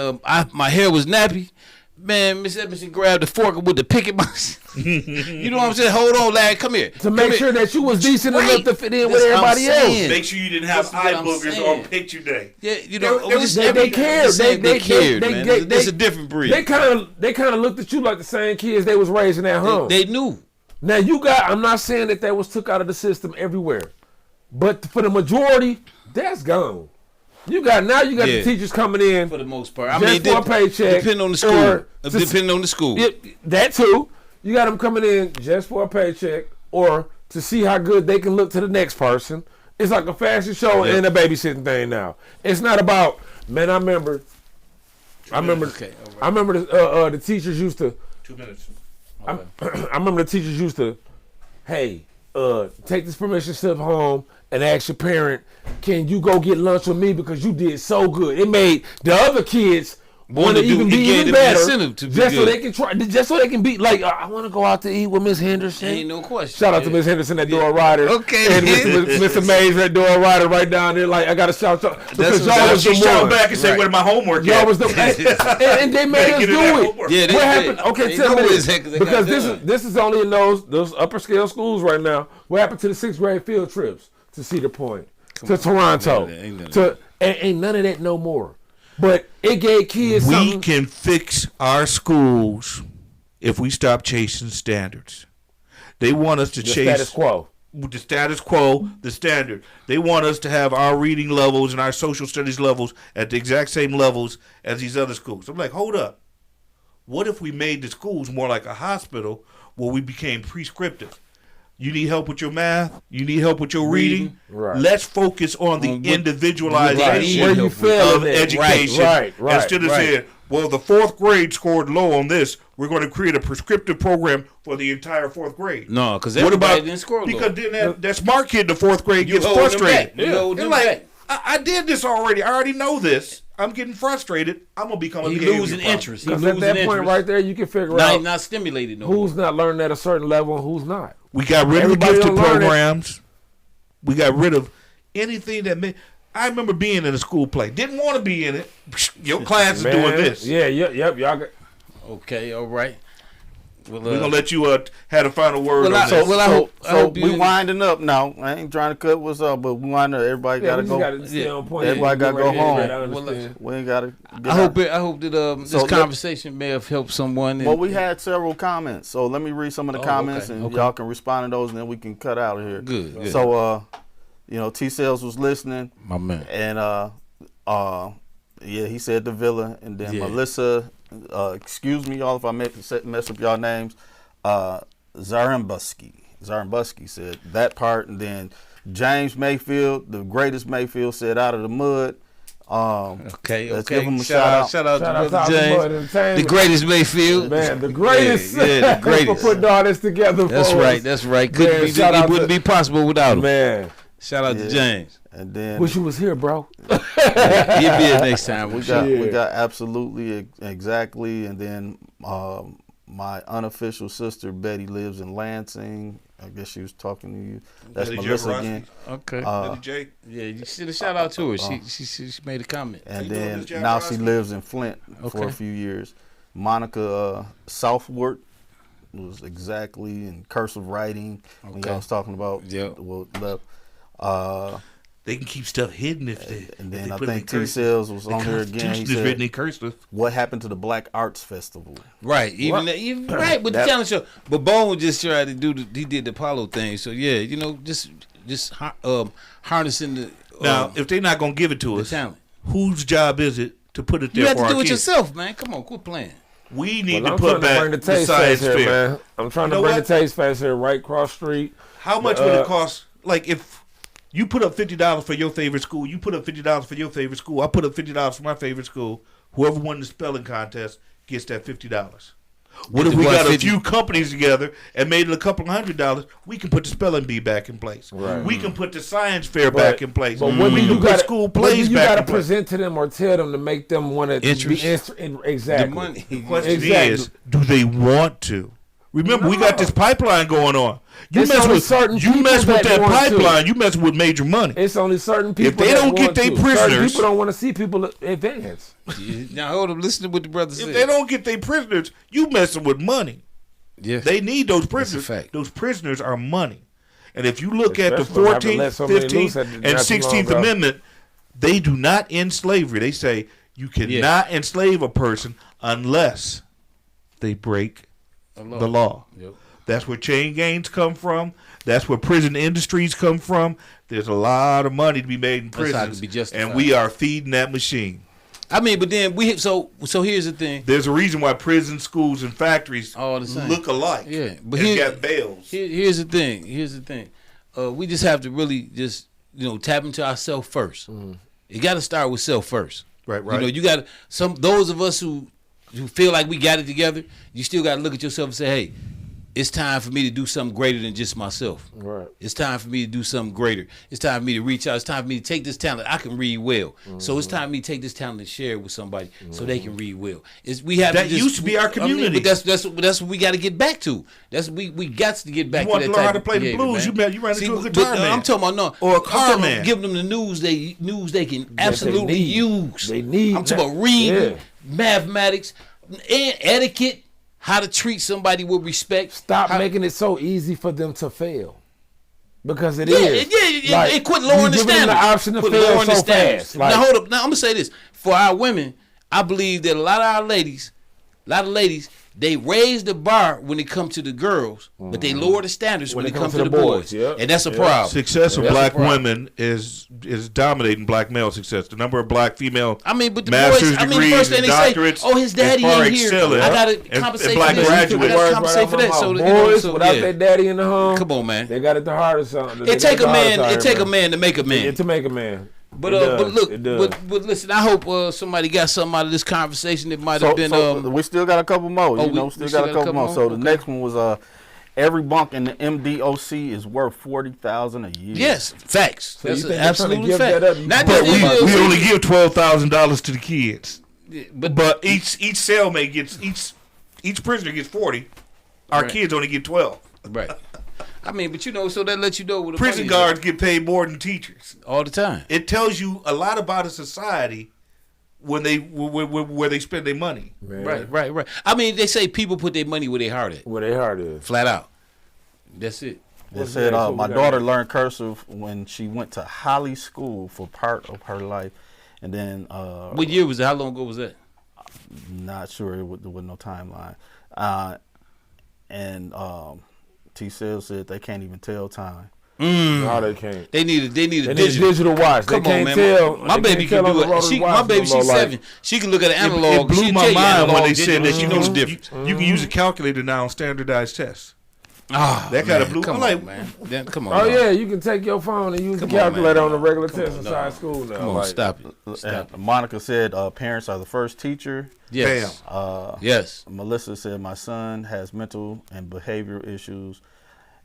my hair was nappy. Man, Miss Edmondson grabbed the fork with the picket box. You know what I'm saying? Hold on, lad, come here. To make sure that you was decent enough to fit in with everybody else. Make sure you didn't have eye boogers on picture day. Yeah, they cared. They cared, man. That's a different breed. They kind of looked at you like the same kids they was raising at home. They knew. Now I'm not saying that was took out of the system everywhere, but for the majority, that's gone. You got the teachers coming in for the most part. I mean, for a paycheck, depending on the school. Depending on the school. That too. You got them coming in just for a paycheck or to see how good they can look to the next person. It's like a fashion show and a babysitting thing now. It's not about, man, I remember the teachers used to 2 minutes. I remember the teachers used to, hey, take this permission slip home and ask your parent, can you go get lunch with me because you did so good. It made the other kids want to even be even better, so they can try, just so they can be like, I want to go out to eat with Miss Henderson. Ain't no question. Shout out to Miss Henderson at Dora Ryder. Okay. And Mr. Mays at Dora Ryder right down there. Like, I got to shout out because y'all was the one. Shout back and say, "Where's my homework?" Y'all was the and they made us do it. Yeah, what happened? Okay, tell me because this is only in those upper scale schools right now. What happened to the 6th grade field trips to Cedar Point, to Toronto, ain't none of that no more. But it gave kids something. We can fix our schools if we stop chasing standards. They want us to chase status quo. The status quo, the standard. They want us to have our reading levels and our social studies levels at the exact same levels as these other schools. I'm like, hold up. What if we made the schools more like a hospital where we became prescriptive? You need help with your math. You need help with your reading. Right. Let's focus on the individualization of education. Right. Instead of saying, well, the 4th grade scored low on this, we're going to create a prescriptive program for the entire 4th grade. No, because everybody didn't score low. Because then that smart kid in the 4th grade gets frustrated. They're like, I did this already. I already know this. I'm getting frustrated. I'm going to become a behavior problem. Losing interest. Because at that point right there, you can figure out not stimulated who's not learning at a certain level and who's not. We got rid of the gifted programs. We got rid of anything that made. I remember being in a school play. Didn't want to be in it. Your class is doing this. Yeah, yep. Y'all got. Okay, all right. Well, we're gonna let you have a final word on this. I hope we winding up now. I ain't trying to cut what's up, but we winding up. Everybody gotta go. Everybody gotta go home. We ain't gotta. I hope that this conversation may have helped someone. Well, we had several comments, so let me read some of the comments, and y'all can respond to those, and then we can cut out of here. Good. So, T Sales was listening, my man, and he said the Villa, and then Melissa. Excuse me, y'all, if I mess up y'all names. Zarambuski said that part, and then James Mayfield, the greatest Mayfield, said out of the mud. Let's give him a shout out to Brother James, the greatest Mayfield, man, the greatest. The greatest. For putting all this together. That's right. It wouldn't be possible without him. Man, shout out to James. And then wish you was here, bro. He'll be here next time. We got absolutely exactly, and then my unofficial sister Betty lives in Lansing. I guess she was talking to you. That's Betty Melissa J. again. Okay. Betty J. Yeah, you should have shout out to her. She made a comment. And then now she lives in Flint for a few years. Monica Southward was exactly in cursive writing when y'all was talking about they can keep stuff hidden if they. And then I think T Sales was on here again. He said, written in cursive. What happened to the Black Arts Festival? Right, even right with the talent show. But Bone was just trying to do. He did the Apollo thing. So yeah, just harnessing the. Now, if they're not gonna give it to us, talent. Whose job is it to put it there? You have for to do our it kids? Yourself, man. Come on, quit playing. We need to put back the science fair. Man. I'm trying to bring the Taste Fest here right cross street. How much would it cost? Like if you put up $50 for your favorite school, you put up $50 for your favorite school, I put up $50 for my favorite school. Whoever won the spelling contest gets that $50. What if we got a few companies together and made it a couple $100? We can put the spelling bee back in place. Right. We can put the science fair back in place. But what we can put school plays back in place. You got to present to them or tell them to make them want to be exactly. The money. The question is, do they want to? Remember, we got this pipeline going on. You mess with that pipeline, you mess with major money. It's only certain people. If they don't get their prisoners, certain people don't want to see people advance. Now hold up, listen to what the brother said. If they don't get their prisoners, you messing with money. Yes. They need those prisoners. Those prisoners are money. And if you look at the 14th, 15th, and 16th Amendment, they do not end slavery. They say you cannot enslave a person unless they break the law. Yep. That's where chain gangs come from. That's where prison industries come from. There's a lot of money to be made in That's how it prisons, could be justified. and we are feeding that machine. I mean, but then so here's the thing. There's a reason why prison schools and factories All the same. look alike. Yeah, but and got bails. Here's the thing. We just have to really just tap into ourselves first. You got to start with self first. Right. You got those of us who feel like we got it together. You still got to look at yourself and say, hey, it's time for me to do something greater than just myself. Right. It's time for me to do something greater. It's time for me to reach out. It's time for me to take this talent. I can read well. So it's time for me to take this talent and share it with somebody so they can read well. We have That used to be our community. but that's what we got to get back to. We got to get back You to want that to learn how type to of play the behavior, blues, man. you ran into a but, guitar man. I'm talking about Or a car man. Give them the news they can absolutely use. They need I'm talking about reading, mathematics, and etiquette. How to treat somebody with respect. Stop making it so easy for them to fail. Because it Yeah, is. and quit lowering the you giving them standard. the option to Quit fail lowering the so standards. fast. Like, Now hold up. Now I'm gonna say this. For our women, I believe that a lot of ladies, they raise the bar when it comes to the girls, but they lower the standards when it comes to the boys. Yep. And that's a problem. Success of That's black a problem. women is dominating black male success. The number of black female I mean, but the master's boys, the degrees first thing and they say, doctorates oh, his daddy is far ain't here. excelling. I gotta And compensate black for this. graduates. I gotta compensate for that. So, boys, so, without yeah. their daddy in the home, Come on, man. they got it the hardest. It take a man. It take a man to make a man. To make a man. But It does. look, It does. but listen. I hope somebody got something out of this conversation that might have been. we still got a couple more. we Still got a couple more. So the Okay. next one was every bunk in the MDOC is worth $40,000 a year. Yes, facts. So That's you an think they're trying to absolute give fact. that up? Not But just we MDOC, only give $12,000 to the kids. but But each cellmate gets each prisoner gets 40. Our Right. kids only get 12. right. I mean, but so that lets you know what the Prison money is guards get paid more than teachers. all the time. It tells you a lot about a society when where they spend their money. Man. Right. I mean, they say people put their money where their heart at. Where their heart is. Flat out. That's it. They What's said next? What my we got daughter next? learned cursive when she went to Holly School for part of her life, and then What year was it? How long ago was that? not sure there was no timeline. And T-Cell said they can't even tell time. No, they can't. They need a They need a digital. digital watch. Come they on, can't man. tell. My they baby can't can tell do on the it. rotary My watch baby, no she's more, like- 7. She can look at an analog. It blew She'll my tell you mind when analog, they said that digital. you difference. can use a calculator now on standardized tests. Ah, That kinda man, blew- Come I'm on, like- man. Come on. Oh dog. yeah, you can take your phone and use the Come on, calculator man. on the regular Come test on, inside dog. school now. Come on, like, stop it. Stop And it. Monica said parents are the first teacher. Yes. Yes. Melissa said my son has mental and behavioral issues,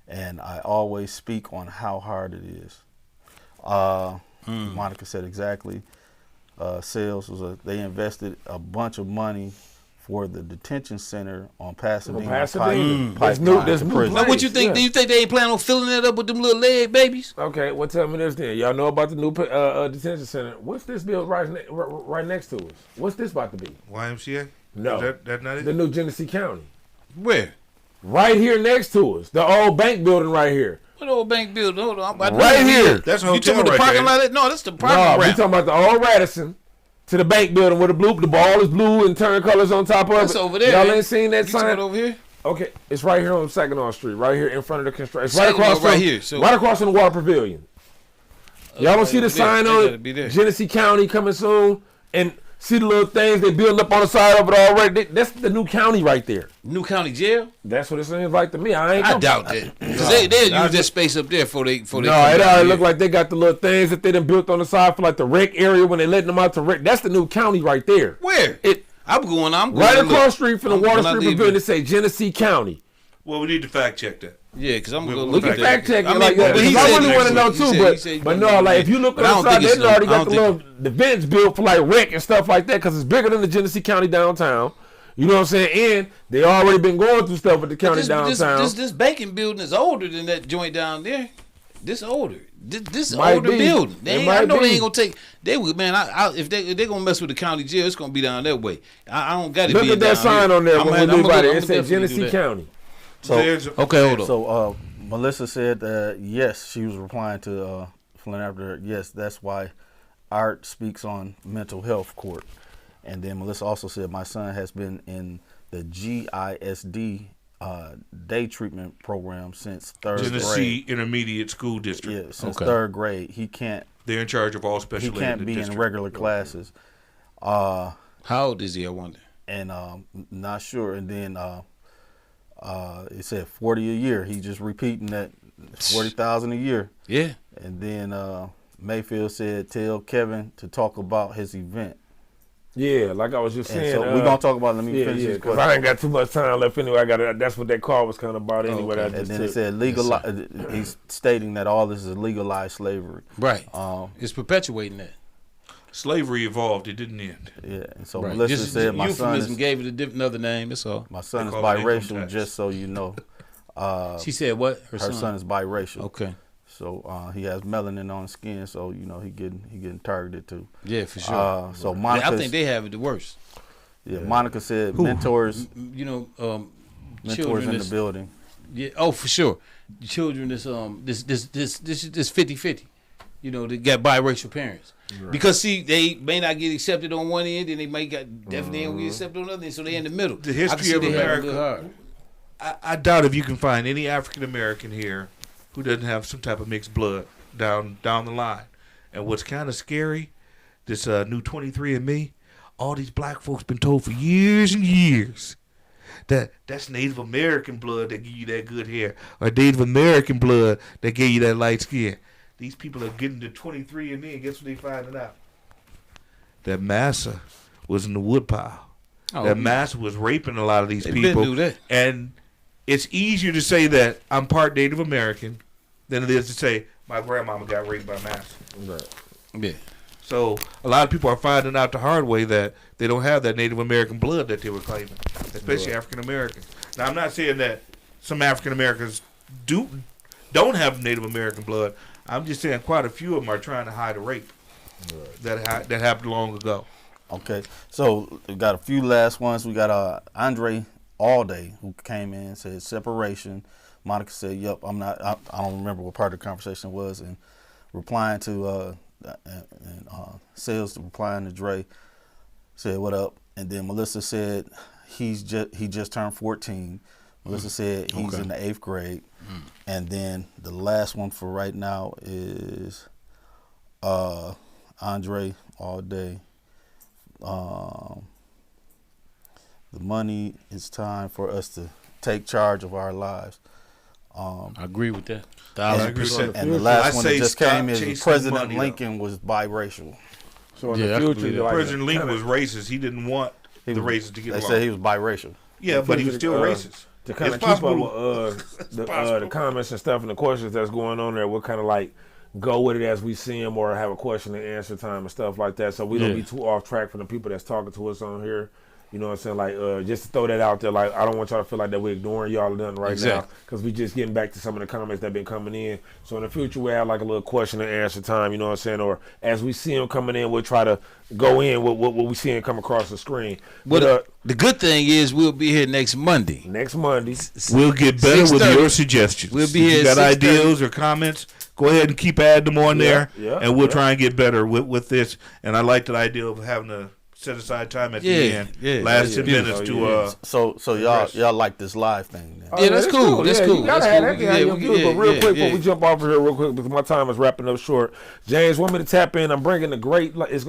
and I always speak on how hard it is. Monica said exactly. Sales they invested a bunch of money for the detention center on Pasadena. Pasadena. Pipeline There's to new prison. Now, what you Nice, think? yeah. Do you think they ain't planning on filling that up with them little leg babies? Okay, well tell me this then. Y'all know about the new detention center. What's this bill right next to us? What's this about to be? YMCA? No. That not it? The new Genesee County. Where? Right here next to us. The old bank building right here. What old bank building? Hold on. Right here. That's a You hotel talking about the right parking there. lot? No, that's the No, parking we ramp. talking about the old Radisson to the bank building where the ball is blue and turn colors on top of That's it. over there. Y'all man. ain't seen that You talking sign? about over here? Okay, it's right here on Saginaw Street, right here in front of the construction. It's right Saginaw, across right from, here, so- right across from the Water Pavilion. Y'all don't see the over there. sign They on gotta be there. it? Genesee County coming soon, and see the little things they building up on the side of it already. That's the new county right there. New County Jail? That's what it seems like to me. I ain't. I know. doubt that. Because they'll use that space up there for they No, come it down already here. look like they got the little things that they done built on the side for like the rec area when they letting them out to rec. That's the new county right there. Where? I'm going Right to look. across the street from the I'm Water gonna Street leave Pavilion, it. it say Genesee County. Well, we need to fact check that. Yeah, because I'm going to We look can at that. Fact check it I mean, like that. but he Because I said really next want to know week. too, He but said he but gonna no, do like it. if you look But I on don't the side, think it's they already no- I got the don't little the vents built for like rec and stuff like that because it's bigger than the Genesee County downtown. You know what I'm saying? And they already been going through stuff with the county downtown. This banking building is older than that joint down there. This older. This Might older be. building. It I might know they be. ain't gonna take. They would, man. If they gonna mess with the county jail, it's gonna be down that way. I don't got it. Look at that sign on there when we leave out. It said Genesee County. So, Okay, hold on. So Melissa said that yes, she was replying to Flynn after yes, that's why Art speaks on mental health court. And then Melissa also said my son has been in the GISD day treatment program since third Tennessee grade. Intermediate School District. Yeah, since third grade. He can't. They're in charge of all special He ed can't in be the in district. regular classes. How old is he? I wonder. And not sure. And then it said 40 a year. He just repeating that 40,000 a year. Yeah. And then Mayfield said, "Tell Kevin to talk about his event." Yeah, like I was just saying. So we're gonna talk about. Let me Yeah, finish this because question. I ain't got too much time left anyway. That's what that call was kind of about anyway. Okay. I And just then it took. said legal. He's stating that all this is legalized slavery. Right. It's perpetuating that. Slavery evolved. It didn't end. Yeah. And so Right. Melissa Just said, "My son euphemism is gave it another name. That's all. my son is They call it income biracial. tax. Just so you know, She said what? her son is biracial. Okay. So he has melanin on his skin. So you know he getting targeted too. Yeah, for sure. So I Monica. think they have it the worst. Yeah. Monica said mentors You know, in children the is, building. yeah. Oh, for sure. The children is this 50-50. You know, they got biracial parents. Right. Because see, they may not get accepted on one end, and they might definitely don't get accepted on the other end, so they in the middle. The history of America. I doubt if you can find any African American here who doesn't have some type of mixed blood down the line. And what's kind of scary, this new 23andMe, all these black folks been told for years and years that that's Native American blood that give you that good hair, or Native American blood that gave you that light skin. These people are getting to 23andMe, and guess what they finding out? That massa was in the woodpile. Oh, That massa was raping a lot of these they people. been do that. And it's easier to say that I'm part Native American than it is to say my grandmama got raped by massa. Right. Yeah. So a lot of people are finding out the hard way that they don't have that Native American blood that they were claiming, especially African Americans. Now, I'm not saying that some African Americans don't have Native American blood. I'm just saying quite a few of them are trying to hide a rape that happened long ago. Okay, so we got a few last ones. We got Andre Allday who came in and said separation. Monica said, "Yep, I'm not. I don't remember what part of the conversation was." And replying to Sales replying to Dre said, "What up?" And then Melissa said, he just turned 14. Melissa said he's in the 8th grade. And then the last one for right now is Andre Allday. The money, it's time for us to take charge of our lives. I agree with that. 1,000%. And the last I one say that just stop came is chasing President money, Lincoln was biracial. So in Yeah, the I can future, believe that. like, President Lincoln was racist. He didn't want the racists to get They along. said he was biracial. Yeah, but he was still racist. to kind of It's keep up possible. with the comments and stuff and the questions that's going on there. We'll kind of like go with it as we see them or have a question and answer time and stuff like that. So we don't be too off track from the people that's talking to us on here. You know what I'm saying? Like, just to throw that out there, like, I don't want y'all to feel like that we're ignoring y'all or nothing right now, because we just getting back to some of the comments that been coming in. So in the future, we'll have like a little question and answer time, you know what I'm saying? Or as we see them coming in, we'll try to go in with what we see them come across the screen. But the good thing is we'll be here next Monday. Next Monday. We'll get better with 6:30. your suggestions. We'll be if here you got at 6:30. ideas or comments, go ahead and keep adding them on there, and we'll yeah. try and get better with this. And I like the idea of having to set aside time at the end, last 10 minutes to So y'all like this live thing? Then? Yeah, that's cool. That's cool. You gotta have that thing. But real quick, before we jump off of here, real quick, because my time is wrapping up short. James, want me to tap in? I'm bringing the it's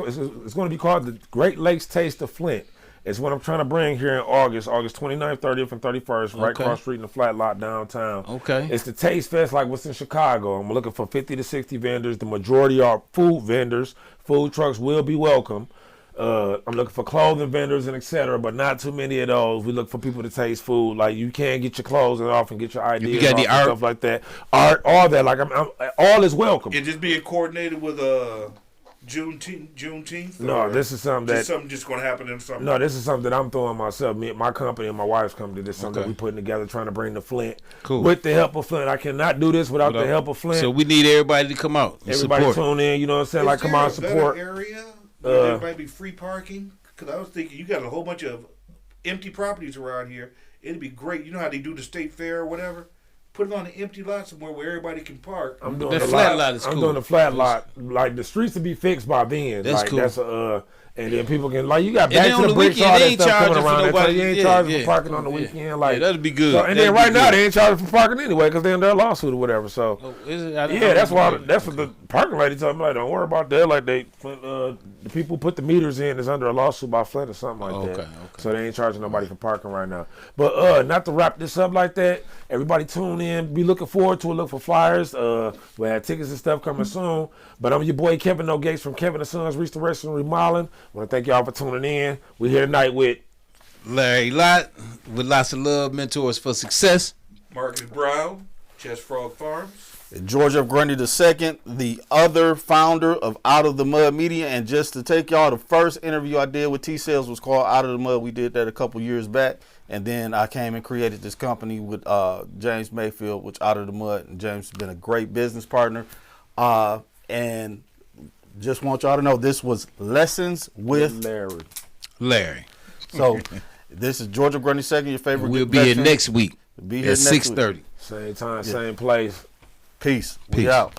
going to be called the Great Lakes Taste of Flint. It's what I'm trying to bring here in August 29th, 30th, and 31st, right across the street in the Flat Lot downtown. Okay. It's the Taste Fest like what's in Chicago. I'm looking for 50 to 60 vendors. The majority are food vendors. Food trucks will be welcome. I'm looking for clothing vendors and etc., but not too many of those. We look for people to taste food. Like, you can get your clothes off and get your ideas you got off the and art, stuff like that. Art, all that. Like, I'm all is welcome. it just being coordinated with Juneteenth. No, this is something that something just going to happen in the summer. No, this is something that I'm throwing myself. My company and my wife's company. This is something that we putting together, trying to bring to Flint. Cool. With the help of Flint. I cannot do this without the help of Flint. So we need everybody to come out. And everybody support. tune in. You know what I'm saying? Like, come out, support. Area where there might be free parking. Because I was thinking, you got a whole bunch of empty properties around here. It'd be great. You know how they do the state fair or whatever? Put it on an empty lot somewhere where everybody can park. I'm doing The the flat lot is I'm cool. doing the flat lot. Like, the streets to be fixed by then. That's like, cool. That's And then people can you got And then back to on the the bricks, weekend, all they that ain't stuff coming charging for around. nobody. You ain't Yeah, charging yeah. for parking on the weekend. Yeah, that'd be good. So, and then That'd right be now good. they ain't charging for parking anyway because they're under a lawsuit or whatever. So that's why that's what the parking lady told me. Like, don't worry about that. Like the people who put the meters in is under a lawsuit by Flint or something like that. So they ain't charging nobody for parking right now. But not to wrap this up like that. Everybody tune in. Be looking forward to it. Look for flyers. We have tickets and stuff coming soon. But I'm your boy KevinNOgates from Kevin & Sons Restoration and Remodeling. I want to thank y'all for tuning in. We here tonight with Larry Lott with lots of love, mentors for success. Marcus Brown, Chessfrog Farms. George F. Grundy II, the other founder of Out of the Mud Media. And just to take y'all, the first interview I did with T-Sales was called Out of the Mud. We did that a couple years back. And then I came and created this company with James Mayfield, which Out of the Mud. And James has been a great business partner. And just want y'all to know this was Lessons with Larry. So this is George F. Grundy II, your favorite. We'll be here next week Be here at 6:30. same time, same place. Peace. We out.